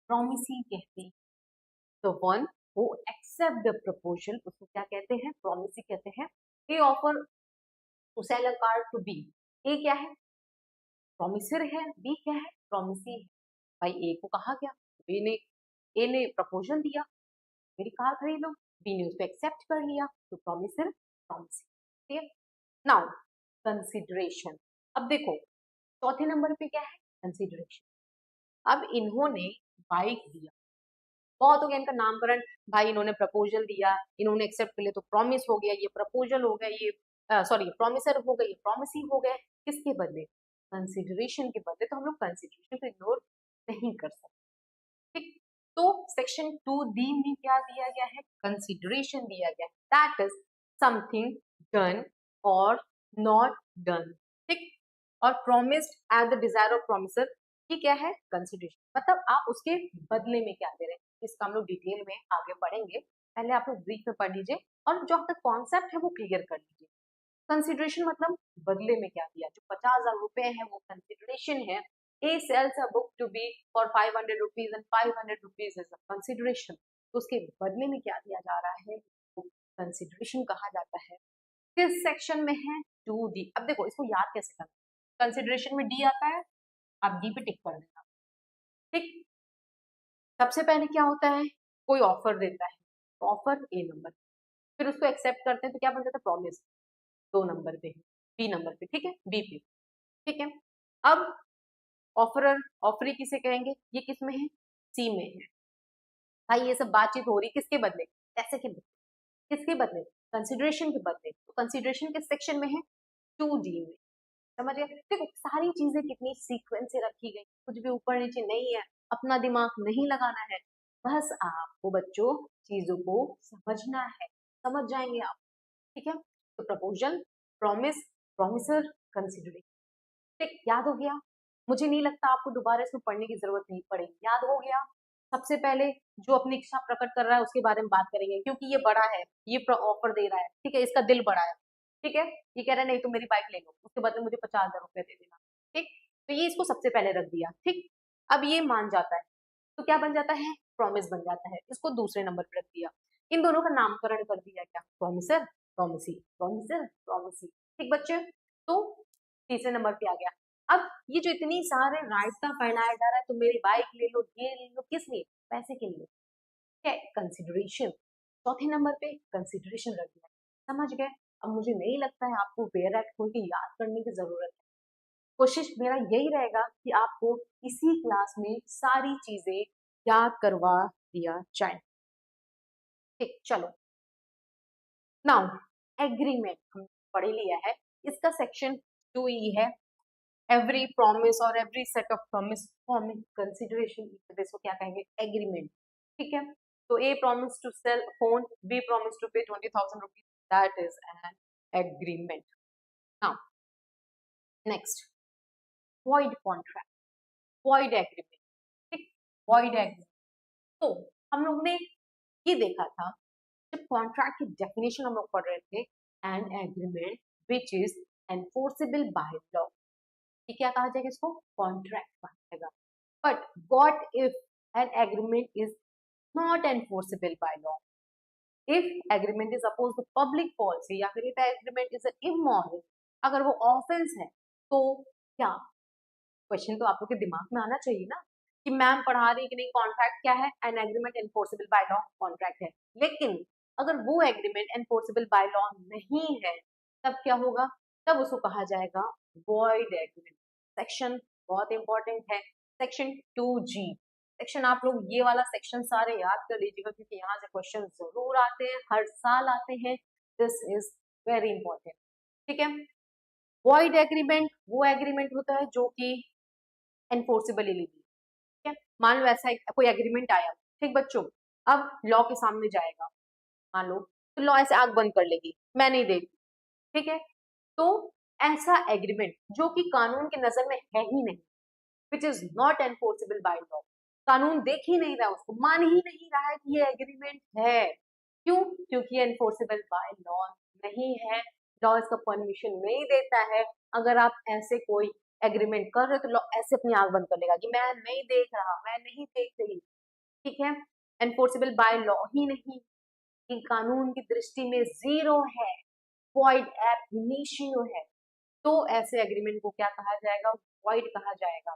प्रॉमिसी कहते हैं। The one who accept the proposal उसको क्या कहते हैं? प्रॉमिसी कहते हैं। A offer to sell a car to B. A क्या है? प्रॉमिसर है। बी क्या है? प्रॉमिसी है। भाई ए को कहा गया, ए ने प्रपोजल दिया मेरी कार खरीद लो। बी ने उसको एक्सेप्ट कर लिया तो प्रॉमिसर प्रॉमिसी। ठीक है, नाउ कंसिडरेशन। अब देखो चौथे नंबर पे क्या है? कंसिडरेशन। अब इन्होंने बाइक दिया, बहुत हो गया इनका नामकरण। भाई इन्होंने प्रपोजल दिया, इन्होंने एक्सेप्ट कर लिया तो प्रॉमिस हो गया, ये प्रपोजल हो गया, ये सॉरी प्रॉमिसर हो गया, ये प्रॉमिसी हो गया। किसके बदले? कंसिडरेशन के बदले। तो हम लोग कंसिडरेशन को इग्नोर नहीं कर सकते। ठीक, तो सेक्शन 2D में क्या दिया गया है? कंसिडरेशन दिया गया है। दैट इज समथिंग डन और नॉट डन। ठीक, और promised at the desire of promisor, ये क्या है? कंसिडरेशन। मतलब आप उसके बदले में क्या दे रहे हैं। इसका हम लोग डिटेल में आगे पढ़ेंगे, पहले आप लोग ब्रीफ में पढ़ लीजिए और जो आपका कॉन्सेप्ट है वो क्लियर कर लीजिए। कंसिडरेशन मतलब बदले में क्या दिया, जो 50,000 रुपए है वो कंसिडरेशन है। A sells a book to B for 500 rupees and 500 rupees is a consideration, तो उसके बदले में क्या दिया जा रहा है वो कंसिडरेशन कहा जाता है। किस सेक्शन में है, 2D। अब देखो इसको याद कैसे करना, कंसिडरेशन में डी आता है, आप डी पे टिक कर देना, ठीक। सबसे पहले क्या होता है, कोई ऑफर देता है, तो ऑफर ए नंबर, फिर उसको एक्सेप्ट करते हैं तो क्या बन जाता है, प्रॉमिस 2 नंबर पे, बी नंबर पे, ठीक है, बी पे, ठीक है। अब ऑफरर, ऑफरी किसे कहेंगे, ये किस में है, सी में है। भाई ये सब बातचीत हो रही किसके बदले, पैसे के बदले, किसके बदले, कंसिडरेशन के बदले, तो कंसिडरेशन किस सेक्शन में है, 2D में। समझ गए, देखो सारी चीजें कितनी सीक्वेंस से रखी गई, कुछ भी ऊपर नीचे नहीं है, अपना दिमाग नहीं लगाना है, बस आपको बच्चों चीजों को समझना है, समझ जाएंगे आप, ठीक है। तो प्रपोजल, प्रॉमिस, प्रॉमिसर, कंसिडरेशन, ठीक, याद हो गया। मुझे नहीं लगता आपको दोबारा इसमें पढ़ने की जरूरत नहीं पड़ेगी, याद हो गया। सबसे पहले जो अपनी इच्छा प्रकट कर रहा है उसके बारे में बात करेंगे, क्योंकि ये बड़ा है, ये ऑफर दे रहा है, ठीक है, इसका दिल बड़ा है, ठीक है। ये कह रहा है नहीं तुम मेरी बाइक ले लो, उसके बदले मुझे 50,000 रुपए दे देना, ठीक। तो ये इसको सबसे पहले रख दिया, ठीक। अब ये मान जाता है तो क्या बन जाता है, प्रॉमिस बन जाता है, इसको दूसरे नंबर पर रख दिया। इन दोनों का नामकरण कर दिया, क्या, प्रॉमिसर, प्रॉमिसी, प्रॉमिसर, प्रॉमिसी, ठीक बच्चे। तो तीसरे नंबर पे आ गया। अब ये जो इतनी सारे रायता फैलाया जा रहा है, तो मेरी बाइक ले लो, ये ले लो, किस लिए, पैसे के लिए, क्या, कंसिडरेशन। चौथे नंबर पे कंसिडरेशन रख दिया, समझ गए। अब मुझे नहीं लगता है आपको वेयर एट खोल के याद करने की जरूरत है, कोशिश मेरा यही रहेगा कि आपको इसी क्लास में सारी चीजें याद करवा दिया जाए, ठीक। चलो नाउ एग्रीमेंट हम पढ़ लिया है, इसका सेक्शन 2E है, एवरी प्रॉमिस और every set of promise forming consideration, इसको क्या कहेंगे, एग्रीमेंट, ठीक है। तो A promise to sell phone, B promise to pay 20,000 rupees, that is an agreement. Now next, void contract, void agreement, ठीक, वॉइड एग्रीमेंट। तो हम लोग ने ये देखा था जब कॉन्ट्रैक्ट की डेफिनेशन हम लोग पढ़ रहे थे, an agreement which is enforceable by law, ये क्या कहा जाएगा, इसको कॉन्ट्रैक्ट कहा जाएगा। But what if an agreement is not enforceable by law, if agreement is oppose the public policy, या फिर इफ एग्रीमेंट इज इमोरल, अगर वो ऑफेंस है, तो क्या, क्वेश्चन तो आप लोग के दिमाग में आना चाहिए ना कि मैम पढ़ा रही कि नहीं, कॉन्ट्रैक्ट क्या है, an agreement enforceable by law, contract है। लेकिन अगर वो एग्रीमेंट एनफोर्सेबल बाय लॉ नहीं है, तब क्या होगा, तब उसको कहा जाएगा वॉइड एग्रीमेंट। सेक्शन बहुत इंपॉर्टेंट है, सेक्शन 2G। सेक्शन आप लोग ये वाला सेक्शन सारे याद कर लीजिएगा, क्योंकि यहाँ से क्वेश्चन जरूर आते हैं, हर साल आते हैं, दिस इज वेरी इंपॉर्टेंट, ठीक है। वॉइड एग्रीमेंट वो एग्रीमेंट होता है जो कि एनफोर्सेबल इलीगल, ठीक है। मान लो ऐसा कोई एग्रीमेंट आया, ठीक बच्चों, अब लॉ के सामने जाएगा, मान लो तो लॉ ऐसे आंख बंद कर लेगी, मैं नहीं देती, ठीक है। तो ऐसा एग्रीमेंट जो कि कानून के नजर में है ही नहीं, which is not enforceable by law, कानून देख ही नहीं रहा, उसको मान ही नहीं रहा है कि ये एग्रीमेंट है, क्यों, क्योंकि एनफोर्सेबल बाय लॉ नहीं है, लॉ इसका परमिशन नहीं देता है। अगर आप ऐसे कोई एग्रीमेंट कर रहे हो तो लॉ ऐसे अपनी आंख बंद कर लेगा कि मैं नहीं देख रहा, मैं नहीं देख रही, ठीक है। एनफोर्सेबल बाय लॉ ही नहीं, कि कानून की दृष्टि में जीरो है, वॉइड एब इनिशियो है, तो ऐसे एग्रीमेंट को क्या कहा जाएगा, वॉइड कहा जाएगा।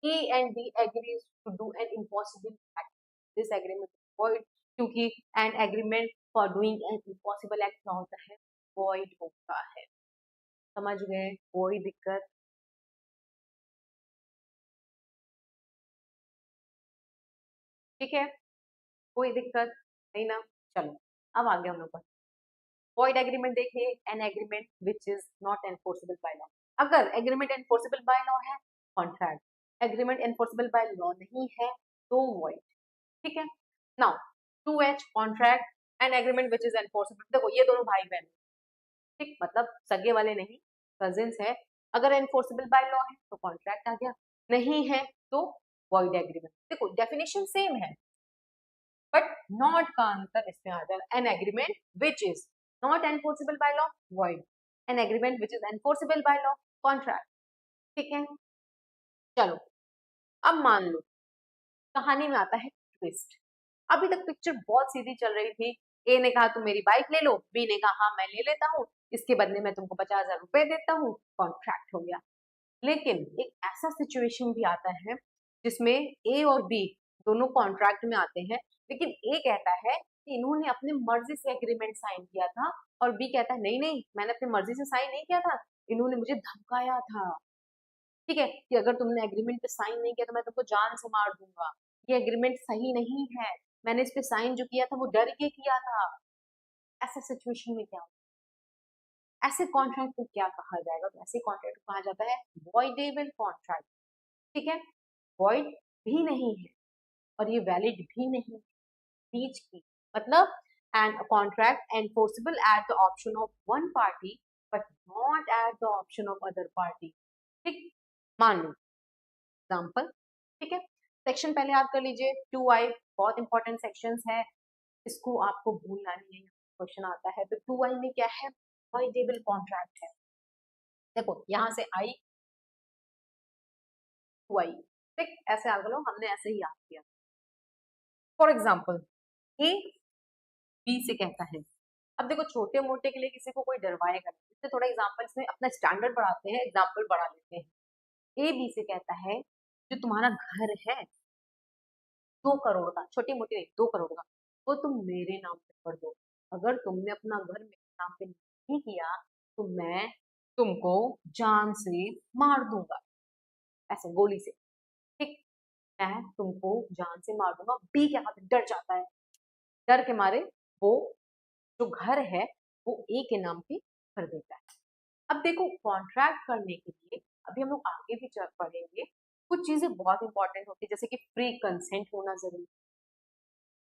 A and B agrees to do an impossible act. This agreement is void, क्योंकि an agreement for doing an impossible act क्या होता है, void होता है। समझ गए, कोई दिक्कत, ठीक है, कोई दिक्कत नहीं ना। चलो अब आगे हम लोग वॉइड एग्रीमेंट देखिए, N agreement which is not enforceable by law. अगर एग्रीमेंट एनफोर्सेबल बाय लॉ है, contract, agreement enforceable by law नहीं है, तो वॉइड, ठीक है। Now 2H contract and agreement which is enforceable, देखो ये दोनों भाई बहन, ठीक, मतलब सगे वाले नहीं, कजिन्स है। अगर एनफोर्सेबल बाय लॉ है तो कॉन्ट्रैक्ट आ गया, नहीं है तो वॉइड एग्रीमेंट। देखो डेफिनेशन सेम है, बट नॉट का अंतर इसमें आ जाएगा, N agreement which is not enforceable by law, void. N agreement which is enforceable by law, contract. ठीक है, चलो अब मान लो कहानी में आता है ट्विस्ट। अभी तक पिक्चर बहुत सीधी चल रही थी। ए ने कहा तुम मेरी बाइक ले लो, बी ने कहा हाँ मैं ले लेता हूँ, इसके बदले मैं तुमको 50,000 रुपए देता हूँ, कॉन्ट्रैक्ट हो गया। लेकिन एक ऐसा सिचुएशन भी आता है जिसमें ए और बी दोनों कॉन्ट्रैक्ट में आते हैं, लेकिन ए कहता है कि इन्होंने अपनी मर्जी से एग्रीमेंट साइन किया था, और बी कहता है नहीं नहीं मैंने अपनी मर्जी से साइन नहीं किया था, इन्होंने मुझे धमकाया था। ठीक है, कि अगर तुमने एग्रीमेंट पे साइन नहीं किया तो मैं तुमको जान से मार दूंगा, ये एग्रीमेंट सही नहीं है, मैंने इस पे साइन जो किया था वो डर के किया था। ऐसे सिचुएशन में क्या होगा? ऐसे कॉन्ट्रैक्ट को क्या कहा जाएगा? तो ऐसे कॉन्ट्रैक्ट को कहा जाता है वॉइडेबल कॉन्ट्रैक्ट। ठीक है, वॉइड भी नहीं है और ये वैलिड भी नहीं है, बीच की। मतलब and contract enforceable at the option of one party but not at the option of other party. ठीक, मान लो एग्जाम्पल। ठीक है, सेक्शन पहले याद कर लीजिए, 2i बहुत इंपॉर्टेंट सेक्शंस है, इसको आपको भूलना नहीं है, क्वेश्चन आता है। तो 2i में क्या है? वॉइडेबल कॉन्ट्रैक्ट है। देखो यहाँ से आई 2i, ठीक, ऐसे याद कर लो, हमने ऐसे ही याद किया। फॉर एग्जाम्पल ए बी से कहता है, अब देखो छोटे मोटे के लिए किसी को कोई डरवाएगा नहीं, इससे थोड़ा एग्जाम्पल्स में अपना स्टैंडर्ड बढ़ाते हैं, एग्जाम्पल बढ़ा लेते हैं। ए बी से कहता है जो तुम्हारा घर है 2 करोड़ का, छोटी मोटी नहीं 2 करोड़ का, वो तुम मेरे नाम पे कर दो। अगर तुमने अपना घर मेरे नाम पे नहीं किया तो मैं तुमको जान से मार दूंगा, ऐसे गोली से। ठीक, मैं तुमको जान से मार दूंगा। बी क्या डर जाता है, डर के मारे वो जो घर है वो ए के नाम पे कर देता है। अब देखो कॉन्ट्रैक्ट करने के लिए अभी हम लोग आगे भी पढ़ेंगे, कुछ चीजें बहुत इंपॉर्टेंट होती है, जैसे कि फ्री कंसेंट होना जरूरी।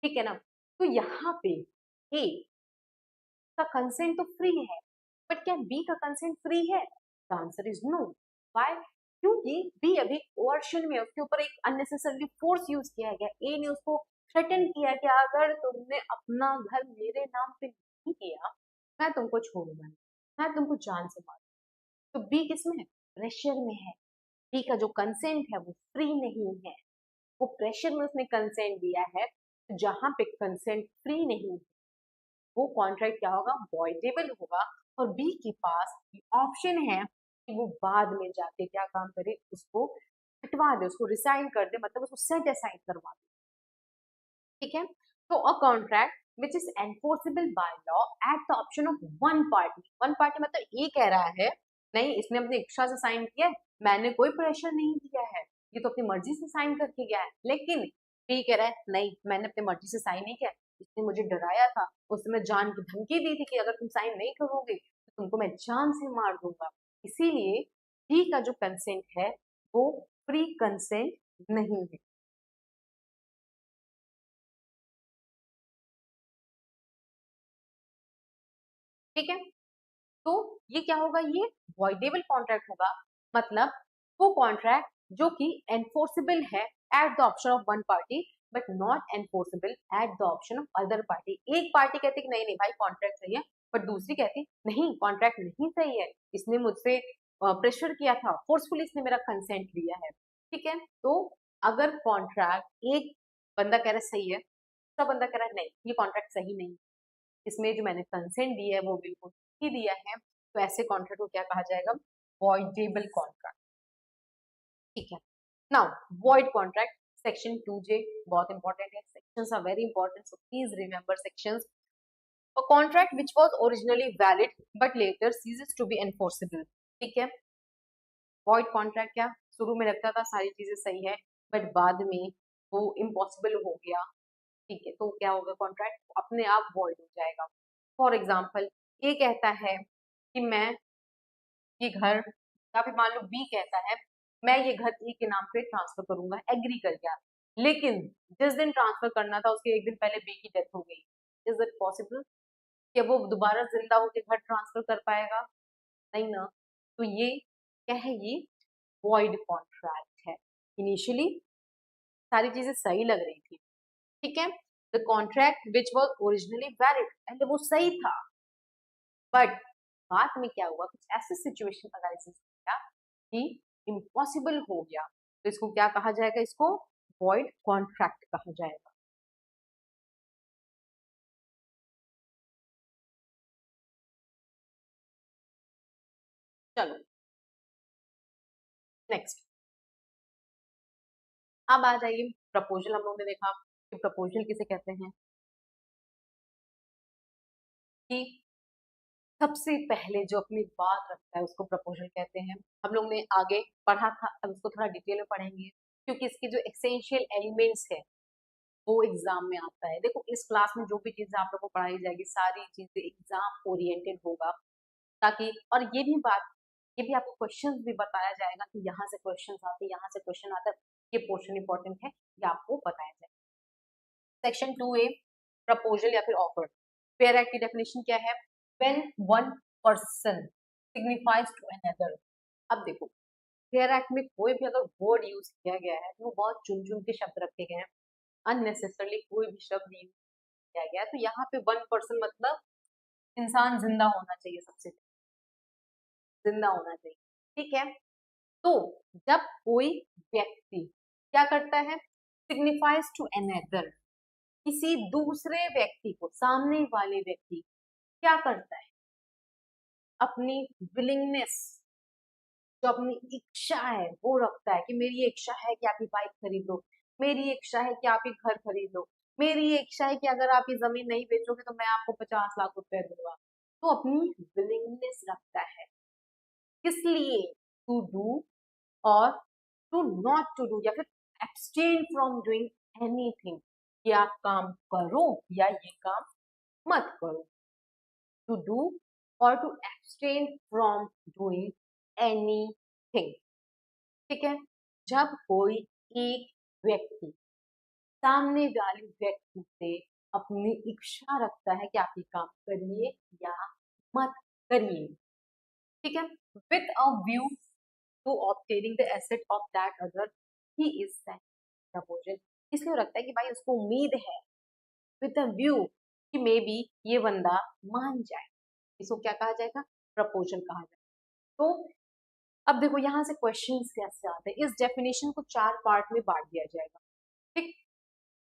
ठीक है ना, तो यहाँ पे ए का कंसेंट तो फ्री है, बट क्या बी का कंसेंट फ्री है? The answer is no. Why? क्योंकि बी अभी कोर्शन में, उसके ऊपर एक अननेसेसरली फोर्स यूज किया गया। ए ने उसको थ्रेटन किया कि अगर तुमने अपना घर मेरे नाम पे नहीं किया मैं तुमको छोड़ूंगा नहीं, मैं तुमको जान से मारूंगा। तो बी किसमें है? प्रेशर में है। बी का जो कंसेंट है वो फ्री नहीं है, वो प्रेशर में उसने कंसेंट दिया है। तो जहां पे कंसेंट फ्री नहीं है वो कॉन्ट्रैक्ट क्या होगा? वॉइडेबल होगा। और बी के पास ऑप्शन है कि वो बाद में जाके क्या काम करे, उसको हटवा दे, उसको रिसाइन कर दे, मतलब उसको सेट असाइड करवा दे। ठीक है, तो a contract which is enforceable by law at the option of one party. One party मतलब ये कह रहा है नहीं इसने अपनी इच्छा से साइन किया है, मैंने कोई प्रेशर नहीं दिया है, ये तो अपनी मर्जी से साइन करके गया है। लेकिन बी कह रहा है नहीं मैंने अपनी मर्जी से साइन नहीं किया, इसने मुझे डराया था, उसने जान की धमकी दी थी कि अगर तुम साइन नहीं करोगे तो तुमको मैं जान से मार दूंगा। इसीलिए बी का जो कंसेंट है वो फ्री कंसेंट नहीं है। ठीक है, तो ये क्या होगा? ये वॉइडेबल कॉन्ट्रैक्ट होगा। मतलब वो कॉन्ट्रैक्ट जो कि एनफोर्सेबल है at the option of one party but not enforceable at the option of other party. एक पार्टी कहती कि नहीं नहीं भाई कॉन्ट्रैक्ट सही है, बट दूसरी कहती नहीं कॉन्ट्रैक्ट नहीं सही है, इसने मुझसे प्रेशर किया था, फोर्सफुली इसने मेरा कंसेंट लिया है। ठीक है, तो अगर कॉन्ट्रैक्ट एक बंदा कह रहा है सही है, दूसरा बंदा कह रहा है नहीं ये कॉन्ट्रैक्ट सही नहीं, इसमें जो मैंने कंसेंट दिया है वो बिल्कुल ही दिया है, तो ऐसे कॉन्ट्रैक्ट को क्या कहा जाएगा? Voidable contract. ठीक है, now void contract section 2J बहुत इंपॉर्टेंट है, sections are very important so please remember sections. A contract which was originally valid but later ceases to be enforceable. ठीक है, वॉइड कॉन्ट्रैक्ट क्या, शुरू में लगता था सारी चीजें सही है बट बाद में वो इम्पॉसिबल हो गया। ठीक है, तो क्या होगा? कॉन्ट्रैक्ट अपने आप वॉइड हो जाएगा। फॉर एग्जाम्पल ये कहता है कि मैं ये घर, या फिर मान लो बी कहता है मैं ये घर ए के नाम पे ट्रांसफर करूंगा, एग्री कर गया, लेकिन जिस दिन ट्रांसफर करना था उसके एक दिन पहले बी की डेथ हो गई। इज इट पॉसिबल कि वो दोबारा जिंदा होकर घर ट्रांसफर कर पाएगा? नहीं ना। तो ये क्या है? ये वॉइड कॉन्ट्रैक्ट है। इनिशियली सारी चीजें सही लग रही थी। ठीक है, the contract which was originally valid, पहले वो सही था, बट बात में क्या हुआ, कुछ ऐसे सिचुएशन अराइजेस किया कि इम्पॉसिबल हो गया, तो इसको क्या कहा जाएगा, इसको वॉइड कॉन्ट्रैक्ट कहा जाएगा। चलो नेक्स्ट, अब आ जाइए प्रपोजल। हम लोगों ने देखा कि प्रपोजल किसे कहते हैं, कि सबसे पहले जो अपनी बात रखता है उसको प्रपोजल कहते हैं। हम लोग ने आगे पढ़ा था, अब इसको थोड़ा डिटेल में पढ़ेंगे, क्योंकि इसके जो एसेंशियल एलिमेंट्स है वो एग्जाम में आता है। देखो इस क्लास में जो भी चीजें आप लोगों को पढ़ाई जाएगी सारी चीजें एग्जाम ओरिएंटेड होगा, ताकि, और ये भी बात, ये भी आपको क्वेश्चंस भी बताया जाएगा कि यहाँ से क्वेश्चंस आते हैं, यहाँ से क्वेश्चन आता है, ये पोर्शन इंपॉर्टेंट है, ये आपको बताया जाएगा। सेक्शन 2A, प्रपोजल या फिर ऑफर। फेयर एक्ट की डेफिनेशन क्या है, when one person signifies to another. अब देखो फेयर एक्ट में कोई भी अगर वर्ड यूज किया गया है तो वो बहुत चुन चुन के शब्द रखे गए हैं, अननेसेसरली कोई भी शब्द यूज किया गया है। तो यहाँ पे वन पर्सन मतलब इंसान जिंदा होना चाहिए, सबसे जिंदा होना चाहिए, ठीक है। तो जब कोई व्यक्ति क्या करता है, सिग्निफाइज टू अनदर, किसी दूसरे व्यक्ति को, सामने वाले व्यक्ति क्या करता है, अपनी विलिंगनेस, जो अपनी इच्छा है वो रखता है, कि मेरी इच्छा है कि आप ये बाइक खरीद लो, मेरी इच्छा है कि आप ये घर खरीद लो, मेरी इच्छा है कि अगर आप ये जमीन नहीं बेचोगे तो मैं आपको 50 लाख रुपए दूंगा। तो अपनी विलिंगनेस रखता है, किस लिए, टू डू और टू नॉट टू डू, या फिर एब्सटेन फ्रॉम डूइंग एनीथिंग, कि आप काम करो या ये काम मत करो, टू डू और to abstain from doing anything, ठीक है। जब कोई एक व्यक्ति सामने वाले व्यक्ति से अपनी इच्छा रखता है कि आप ये काम करिए या मत करिए, ठीक है, with a view to obtaining the assent of that other, he is saying proposal. इसलिए रखता है कि भाई उसको उम्मीद है, विद अ व्यू कि मे बी ये बंदा मान जाए, इसको क्या कहा जाएगा, प्रपोजल कहा जाएगा। तो अब देखो यहाँ से क्वेश्चंस कैसे आते हैं, इस डेफिनेशन को 4 पार्ट में बांट दिया जाएगा, ठीक,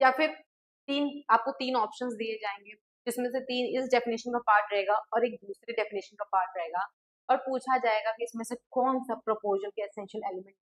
या फिर तीन, आपको 3 ऑप्शंस दिए जाएंगे, जिसमें से 3 इस डेफिनेशन का पार्ट रहेगा और एक दूसरे डेफिनेशन का पार्ट रहेगा, और पूछा जाएगा कि इसमें से कौन सा प्रपोजल के एसेंशियल एलिमेंट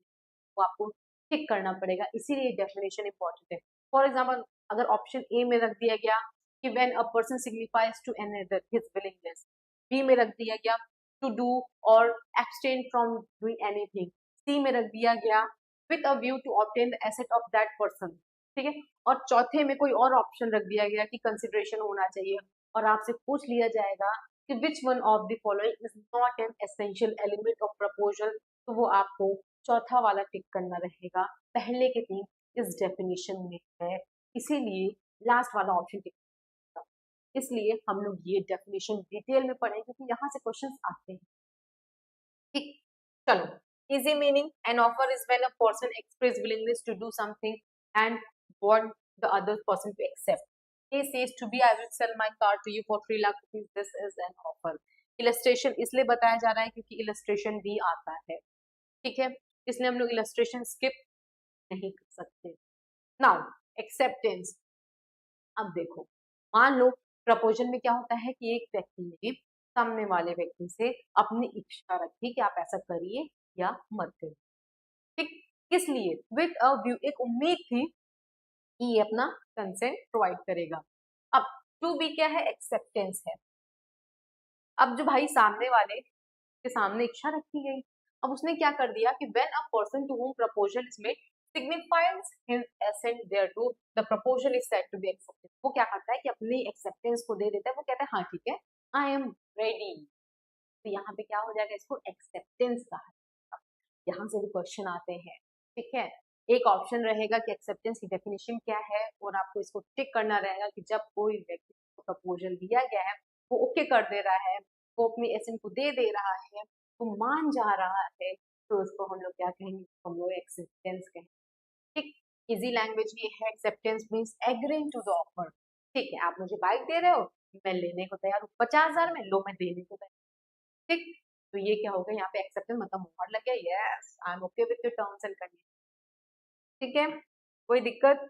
वो आपको टिक करना पड़ेगा, इसीलिए डेफिनेशन इंपॉर्टेंट है। फॉर एग्जाम्पल अगर ऑप्शन ए में रख दिया गया कि when a person signifies to another his willingness, B में रख दिया गया टू डू और abstain from doing anything, C में रख दिया गया with a view to obtain the assent of that person, ठीक है, और चौथे में कोई और ऑप्शन रख दिया गया कि कंसिडरेशन होना चाहिए, और आपसे पूछ लिया जाएगा कि which one of the following is not N essential element of proposal, तो वो आपको चौथा वाला टिक करना रहेगा, पहले के 3 इस डेफिनेशन में है, इसीलिए लास्ट वाला ऑप्शन टिक करना। इसलिए हम लोग ये डेफिनेशन डिटेल में पढ़ें क्योंकि यहाँ से क्वेश्चंस आते हैं, ठीक। चलो, easy meaning, an offer is when a person express willingness to do something and want the other person to accept. He says to be, I will sell my car to you for 3 lakh rupees. This is an offer. Illustration इसलिए बताया जा रहा है क्योंकि इलस्ट्रेशन भी आता है, ठीक है, इसलिए हम लोग इलस्ट्रेशन स्किप नहीं कर सकते। नाउ एक्सेप्टेंस, अब देखो मान लो प्रपोजल में क्या होता है कि एक व्यक्ति ने सामने वाले व्यक्ति से अपनी इच्छा रखी कि आप ऐसा करिए या मत करिए, ठीक, किस लिए, विद अ व्यू, एक उम्मीद थी कि ये अपना कंसेंट प्रोवाइड करेगा। अब टू बी क्या है, एक्सेप्टेंस है। अब जो भाई सामने वाले के सामने इच्छा रखी गई, अब उसने क्या कर दिया कि when a person to whom proposal is made signifies his assent thereto, the proposal is said to be accepted। वो क्या करता है कि अपनी एक्सेप्टेंस को दे देता है, वो कहता है हाँ ठीक है, आई एम रेडी, तो यहाँ पे क्या हो जाएगा, इसको एक्सेप्टेंस कहा जाएगा। यहाँ से भी क्वेश्चन आते हैं, ठीक है, एक ऑप्शन रहेगा कि एक्सेप्टेंस की डेफिनेशन क्या है, और आपको इसको टिक करना रहेगा कि जब कोई व्यक्ति को प्रपोजल दिया गया है वो ओके कर दे रहा है, वो अपनी एसेंट को दे रहा है, वो मान जा रहा है, तो उसको हम लोग क्या कहेंगे, हम लोग एक्सेप्टेंस कहेंगे, ठीक। इजी लैंग्वेज में है, acceptance means agreeing to the offer, ठीक है, आप मुझे बाइक दे रहे हो, मैं लेने को तैयार हूँ, 50,000 में लो, मैं देने को तैयार। ठीक, तो ये क्या हो गया यहाँ पे, एक्सेप्टेंस मतलब मोहर लग गया, yes I am okay with your terms and condition. ठीक है, कोई दिक्कत?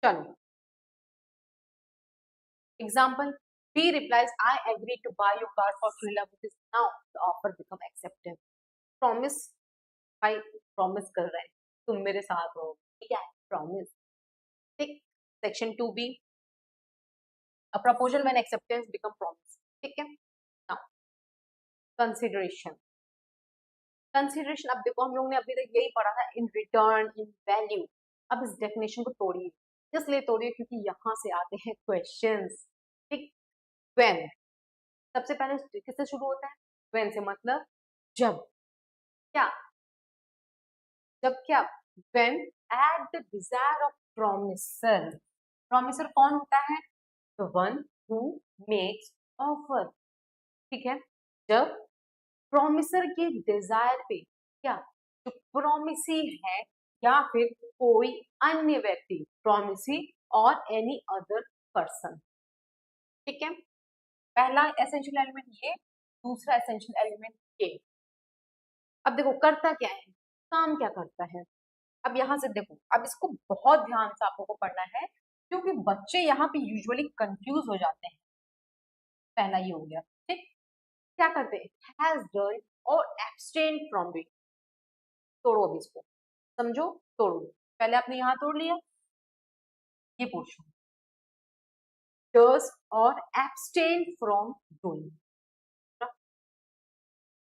चलो example, B replies I agree to buy your car for 3 lakh rupees, now the offer become accepted. Promise, भाई प्रॉमिस कर रहे हैं तुम मेरे साथ हो, ठीक है, प्रॉमिस। ठीक, section 2B, a proposal when acceptance become promise। ठीक है, नाउ कंसिडरेशन। कंसिडरेशन, अब देखो हम लोग ने अभी तक यही पढ़ा था, इन रिटर्न, इन वैल्यू। अब इस डेफिनेशन को तोड़िए, इसलिए तोड़िए क्योंकि यहाँ से आते हैं क्वेश्चंस। ठीक, व्हेन, सबसे पहले किससे शुरू होता है, व्हेन से, मतलब जब, क्या, जब क्या, when at the desire of promisor. Promisor कौन होता है, the one who makes offer. ठीक है, जब प्रोमिसर के डिजायर पे, क्या, जो प्रोमिसी है या फिर कोई अन्य व्यक्ति, प्रोमिसी और एनी अदर पर्सन। ठीक है, पहला एसेंशियल एलिमेंट ये, दूसरा एसेंशियल एलिमेंट ये। अब देखो करता क्या है, काम क्या करता है। अब यहाँ से देखो, अब इसको बहुत ध्यान से आप लोगों को पढ़ना है क्योंकि बच्चे यहाँ पे यूजुअली कंफ्यूज हो जाते हैं। पहला ये हो गया। ठीक, क्या करते हैं, हैज डन और एब्सटेन फ्रॉम डूइंग। तोड़ो अभी इसको, समझो, तोड़ो। पहले आपने यहाँ तोड़ लिया, ये पूछो, डज और abstain from doing,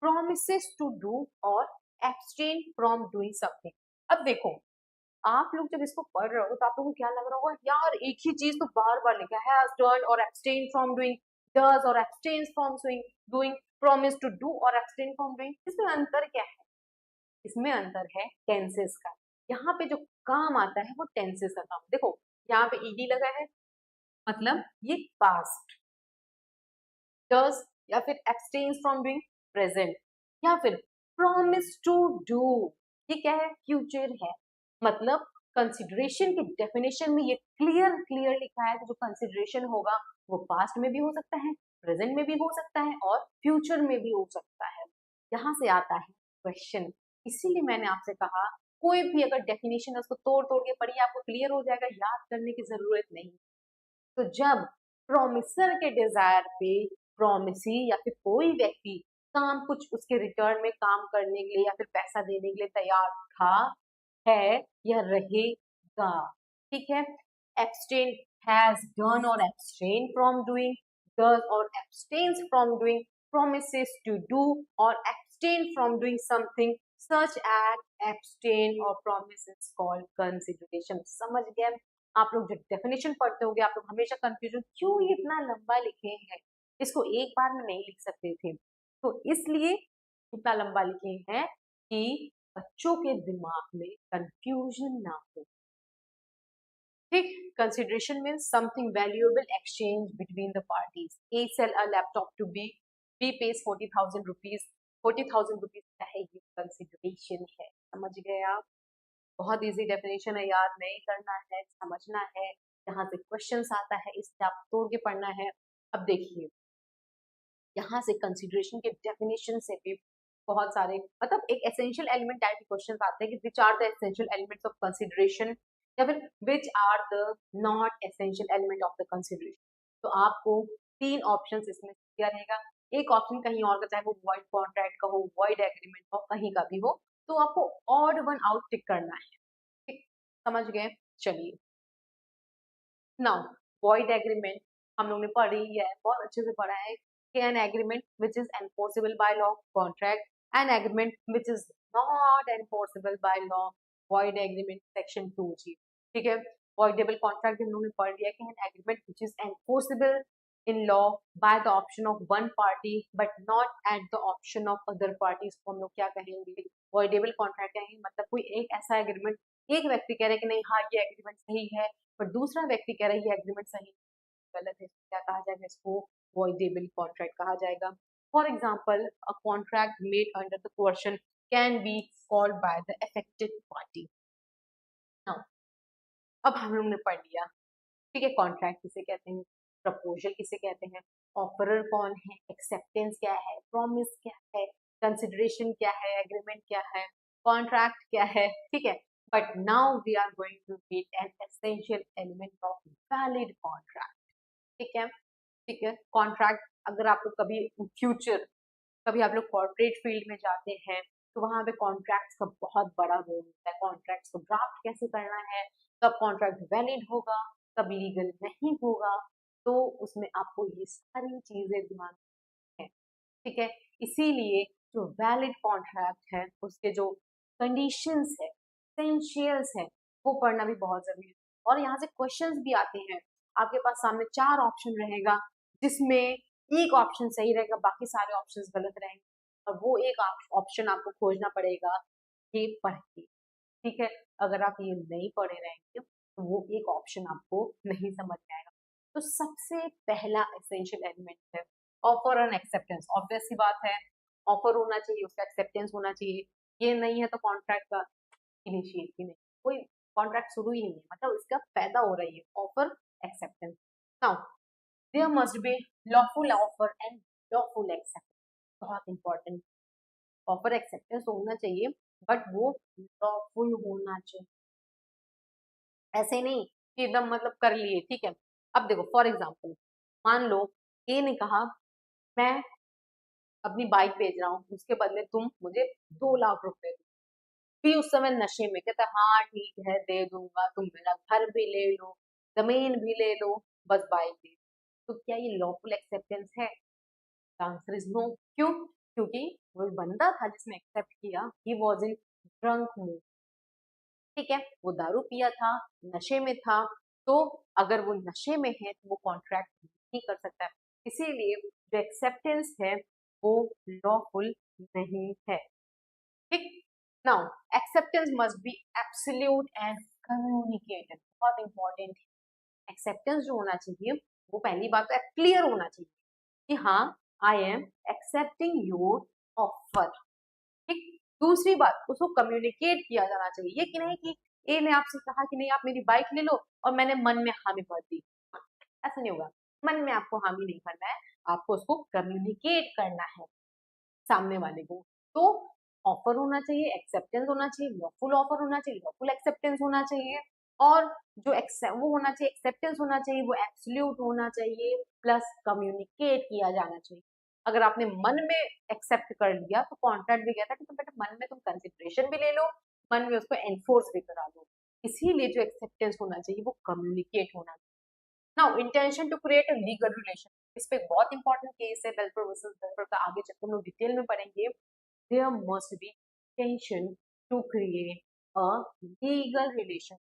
promises to do और abstain from doing something। अब देखो आप लोग जब इसको पढ़ रहे हो तो आप लोगों को क्या लग रहा होगा, यार एक ही चीज तो बार बार लिखा है, has done और abstain from doing, does और abstains from doing, promise to do और abstain from doing। इसमें अंतर क्या है, इसमें अंतर है टेंसेस का। यहाँ पे जो काम आता है वो टेंसेस का काम। देखो यहाँ पे ed लगा है, मतलब ये पास्ट, does या फिर abstains from doing present, या फिर promise to do, ये क्या है, फ्यूचर है। मतलब कंसिडरेशन की डेफिनेशन में ये क्लियर लिखा है कि जो कंसिडरेशन होगा वो पास्ट में भी हो सकता है, प्रेजेंट में भी हो सकता है और फ्यूचर में भी हो सकता है। यहाँ से आता है क्वेश्चन, इसीलिए मैंने आपसे कहा कोई भी अगर डेफिनेशन है उसको तोड़ तोड़ के पढ़िए, आपको क्लियर हो जाएगा, याद करने की जरूरत नहीं। तो जब प्रोमिसर के डिजायर पे प्रोमिसी या फिर कोई व्यक्ति काम, कुछ उसके रिटर्न में काम करने के लिए या फिर पैसा देने के लिए तैयार था, है या रहेगा। ठीक है, एब्सटेन, हैज डन और एब्सटेन फ्रॉम डूइंग, डज और abstains from doing, promises to do और abstain from doing something such as abstain और promise is called consideration। समझ गए? आप लोग जो डेफिनेशन पढ़ते होंगे आप लोग हमेशा कंफ्यूजन, क्यों ये इतना लंबा लिखे हैं, इसको एक बार में नहीं लिख सकते थे, तो इसलिए इतना लंबा लिखे हैं कि बच्चों के दिमाग में कंफ्यूजन ना हो। ठीक, consideration means something valuable exchange between the parties. A sell a laptop to B pays 40,000 rupees, 40,000 rupees का है, ये कंसिडरेशन है। समझ गए आप? बहुत इजी डेफिनेशन है, याद नहीं करना है, समझना है, यहाँ से क्वेश्चंस आता है इससे आप तोड़ के पढ़ना है। अब देखिए यहाँ से कंसिडरेशन के डेफिनेशन से भी बहुत सारे, मतलब एक एसेंशियल एलिमेंट टाइप के क्वेश्चंस आते हैं कि which are the essential elements of consideration, या फिर which are the not essential element of the consideration. तो आपको 3 ऑप्शंस इसमें दिया रहेगा, एक ऑप्शन कहीं और का, चाहे वो वॉइड कॉन्ट्रैक्ट का हो, वॉइड एग्रीमेंट हो, कहीं का भी हो, तो आपको ऑड वन आउट टिक करना है। ठीक, समझ गए? चलिए नाउ वॉइड एग्रीमेंट हम लोग ने पढ़ी है, बहुत अच्छे से पढ़ा है कि N agreement which is enforceable by law, contract, N agreement which is not enforceable by law, void agreement, section 2G। ठीक है, वॉइडेबल कॉन्ट्रैक्ट हम लोग ने पढ़ लिया कि N agreement which is enforceable in law by the option of one party but not at the option of other parties को हम लोग क्या कहेंगे, वॉइडेबल कॉन्ट्रैक्ट कहेंगे। मतलब कोई एक ऐसा एग्रीमेंट, एक व्यक्ति कह रहे हैं कि नहीं हाँ ये एग्रीमेंट सही है, पर दूसरा व्यक्ति कह रहा है ये एग्रीमेंट सही गलत है, क्या कहा जाएगा, इसको वॉइडेबल कॉन्ट्रैक्ट कहा जाएगा। For example a contract made under the coercion can be called by the affected party. Now अब हम लोग ने पढ़ लिया, ठीक है, कॉन्ट्रैक्ट किसे कहते हैं, प्रपोजल किसे कहते हैं, ऑफरर कौन है, एक्सेप्टेंस क्या है, प्रॉमिस क्या है, कंसिडरेशन क्या है, एग्रीमेंट क्या है, कॉन्ट्रैक्ट क्या है, ठीक है। But now we are going to meet an essential element of valid contract, ठीक है। ठीक है, कॉन्ट्रैक्ट अगर आपको कभी फ्यूचर कभी आप लोग कॉर्पोरेट फील्ड में जाते हैं तो वहां पे कॉन्ट्रैक्ट्स का बहुत बड़ा रोल होता है। कॉन्ट्रैक्ट्स को ड्राफ्ट कैसे करना है, कब कॉन्ट्रैक्ट वैलिड होगा, कब लीगल नहीं होगा, तो उसमें आपको ये सारी चीजें ध्यान है, ठीक है। इसीलिए जो वैलिड कॉन्ट्रैक्ट है उसके जो कंडीशंस है, एसेंशियल्स है, वो पढ़ना भी बहुत जरूरी है। और यहाँ से क्वेश्चंस भी आते हैं, आपके पास सामने 4 ऑप्शन रहेगा जिसमें एक ऑप्शन सही रहेगा, बाकी सारे ऑप्शंस गलत रहेंगे, और वो एक ऑप्शन आपको खोजना पड़ेगा ये पढ़ के, ठीक है। अगर आप ये नहीं पढ़े रहेंगे तो वो एक ऑप्शन आपको नहीं समझ में आएगा। तो सबसे पहला एसेंशियल एलिमेंट है ऑफर एंड एक्सेप्टेंस। ऑब्वियस सी बात है, ऑफर होना चाहिए, उसका एक्सेप्टेंस होना चाहिए। ये नहीं है तो कॉन्ट्रैक्ट का इनिशिएट ही नहीं, कोई कॉन्ट्रैक्ट शुरू ही नहीं है, मतलब इसका पैदा हो रही है offer acceptance. Now there must be lawful offer and lawful acceptance, बहुत इंपॉर्टेंट। ऑफर एक्सेप्टेंस होना चाहिए बट वो लॉफुल होना चाहिए, ऐसे नहीं कि एकदम मतलब कर लिए, ठीक है। अब देखो फॉर एग्जाम्पल, मान लो ए ने कहा मैं अपनी बाइक बेच रहा हूँ, उसके बदले तुम मुझे 2 लाख रुपए दो। भी उस समय नशे में, कहता हाँ ठीक है दे दूंगा, तुम मेरा घर भी ले लो, जमीन भी ले लो, बस बाइक दे दो। तो क्या ये लॉफुल एक्सेप्टेंस है? Answer is no. क्यों? क्योंकि वो बंदा था जिसने एक्सेप्ट किया, he was in drunk mood, ठीक है, वो दारू पिया था, नशे में था। तो अगर वो नशे में है तो वो कॉन्ट्रैक्ट नहीं कर सकता है, इसीलिए जो एक्सेप्टेंस है वो लॉफुल नहीं है, ठीक। Now acceptance must be absolute and communicated, बहुत इंपॉर्टेंट है। एक्सेप्टेंस जो होना चाहिए वो पहली बात तो क्लियर होना चाहिए कि हाँ I am accepting your offer, ठीक। दूसरी बात, उसको कम्युनिकेट किया जाना चाहिए, ये कि नहीं कि ए ने आपसे कहा कि नहीं आप मेरी बाइक ले लो और मैंने मन में हामी भर दी, ऐसा नहीं होगा। मन में आपको हामी नहीं करना है, आपको उसको कम्युनिकेट करना है सामने वाले को। तो ऑफर होना चाहिए, एक्सेप्टेंस होना चाहिए, लॉफुल ऑफर होना चाहिए, लॉफुल एक्सेप्टेंस होना चाहिए, और जो वो होना चाहिए, एक्सेप्टेंस होना चाहिए, वो एब्सोल्यूट होना चाहिए, प्लस कम्युनिकेट किया जाना चाहिए। अगर आपने मन में एक्सेप्ट कर लिया तो कॉन्ट्रैक्ट भी कहता है कि तुम बेटा मन में तुम कंसिडरेशन भी ले लो, मन में उसको एनफोर्स भी करा लो। इसीलिए जो एक्सेप्टेंस होना चाहिए वो कम्युनिकेट होना चाहिए। Now intention to create a legal relation, इस पे बहुत इंपॉर्टेंट केस है बेल्फोर वर्सेस बेल्फोर का, आगे चलकर हम लोग डिटेल में पढ़ेंगे। There must be intention to create a legal relation.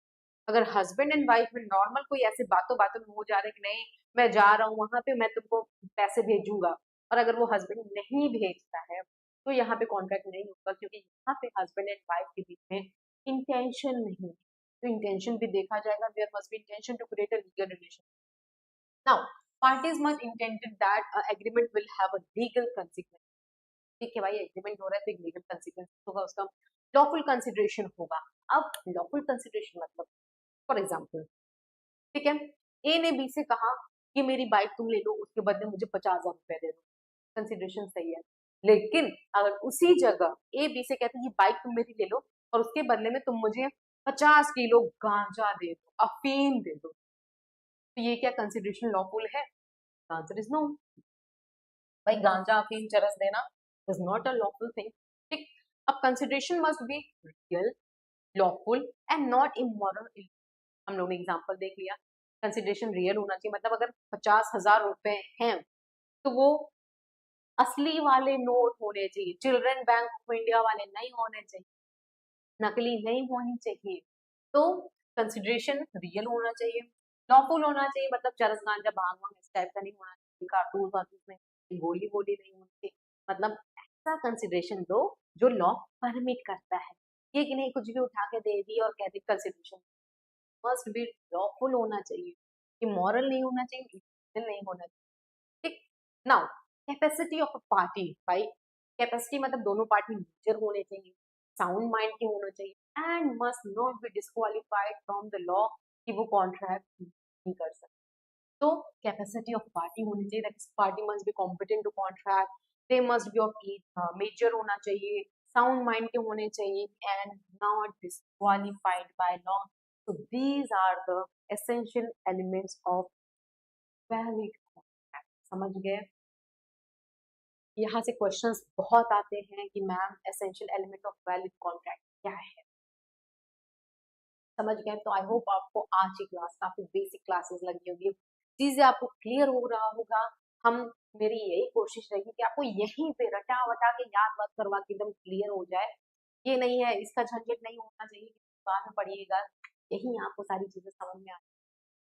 अगर हस्बैंड एंड वाइफ में नॉर्मल कोई ऐसे बातों बातों में हो जा रहा है कि नहीं मैं जा रहा हूँ वहां पे, मैं तुमको पैसे भेजूंगा, और अगर वो हस्बैंड नहीं भेजता है तो यहाँ पे कॉन्ट्रैक्ट नहीं होगा, क्योंकि यहाँ पे हस्बैंड एंड वाइफ के बीच में इंटेंशन नहीं है। तो इंटेंशन भी देखा जाएगा, there must be intention to create a legal relation. Now, parties must intended that agreement will have a legal consequence. ठीक है भाई, एग्रीमेंट हो रहा है तो एक लीगल कंसिक्वेंस होगा, उसका लॉफुल कंसिडरेशन होगा। अब लॉफुल कंसिडरेशन मतलब फॉर एग्जांपल, ठीक है, ए ने बी से कहा कि मेरी बाइक तुम ले लो, उसके बदले मुझे 50,000 रुपए दे दो, कंसिडरेशन सही है। लेकिन अगर उसी जगह ए बी से कहते हैं कि बाइक तुम मेरी ले लो और उसके बदले में तुम मुझे 50 किलो गांजा दे दो, अफीम दे दो, तो ये क्या कंसिडरेशन लॉफुल है? Answer is no. भाई गांजा अफीम चरस देना is not a lawful thing, ठीक। अब consideration must be real, lawful and not immoral. हम लोग ने एग्जांपल देख लिया, कंसिडरेशन रियल होना चाहिए, मतलब अगर 50,000 रुपए हैं तो वो असली वाले नोट होने चाहिए, चिल्ड्रन बैंक ऑफ इंडिया वाले नहीं होने चाहिए, नकली नहीं होनी चाहिए। तो कंसिडरेशन रियल होना चाहिए, लॉफुल होना चाहिए, मतलब चरस गांजा भांग वांग इस टाइप का नहीं होना चाहिए, कारतूस वारतूस नहीं, गोली वोली नहीं होनी चाहिए, मतलब ऐसा कंसिडरेशन दो जो लॉ परमिट करता है। ये कि नहीं कुछ भी उठा के दे दी और कह दी कंसिडरेशन, मस्ट बी लॉफुल होना चाहिए, इमोरल नहीं होना चाहिए, इलीगल नहीं होना चाहिए, ठीक। Now capacity of a party, भाई कैपेसिटी मतलब दोनों पार्टी मेजर होने चाहिए, साउंड माइंड के होना चाहिए and must not be disqualified from the law कि वो कॉन्ट्रैक्ट नहीं कर सकते। तो कैपेसिटी ऑफ पार्टी होनी चाहिए, that party must be competent to contract, they must be of age major होना चाहिए, साउंड माइंड के होने चाहिए and not disqualified by law. So these are the essential elements of valid contract. समझ गए? यहाँ से क्वेश्चंस बहुत आते हैं कि ma'am essential element of valid contract क्या है। समझ गए? तो आई होप आपको आज की क्लास काफी बेसिक क्लासेस लगी होगी, चीजें आपको क्लियर हो रहा होगा। हम मेरी यही कोशिश रहेगी कि आपको यहीं पे रटा वटा के याद मत करवा के एकदम क्लियर हो जाए। ये नहीं है, इसका झंझट नहीं होना चाहिए कि बाद में पढ़िएगा, यही आपको सारी चीजें समझ में आ।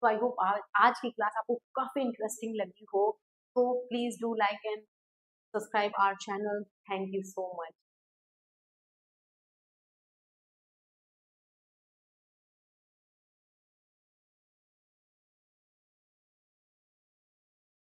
तो आई होप आज की क्लास आपको काफी इंटरेस्टिंग लगी हो। तो please do like and subscribe our channel. Thank you so much.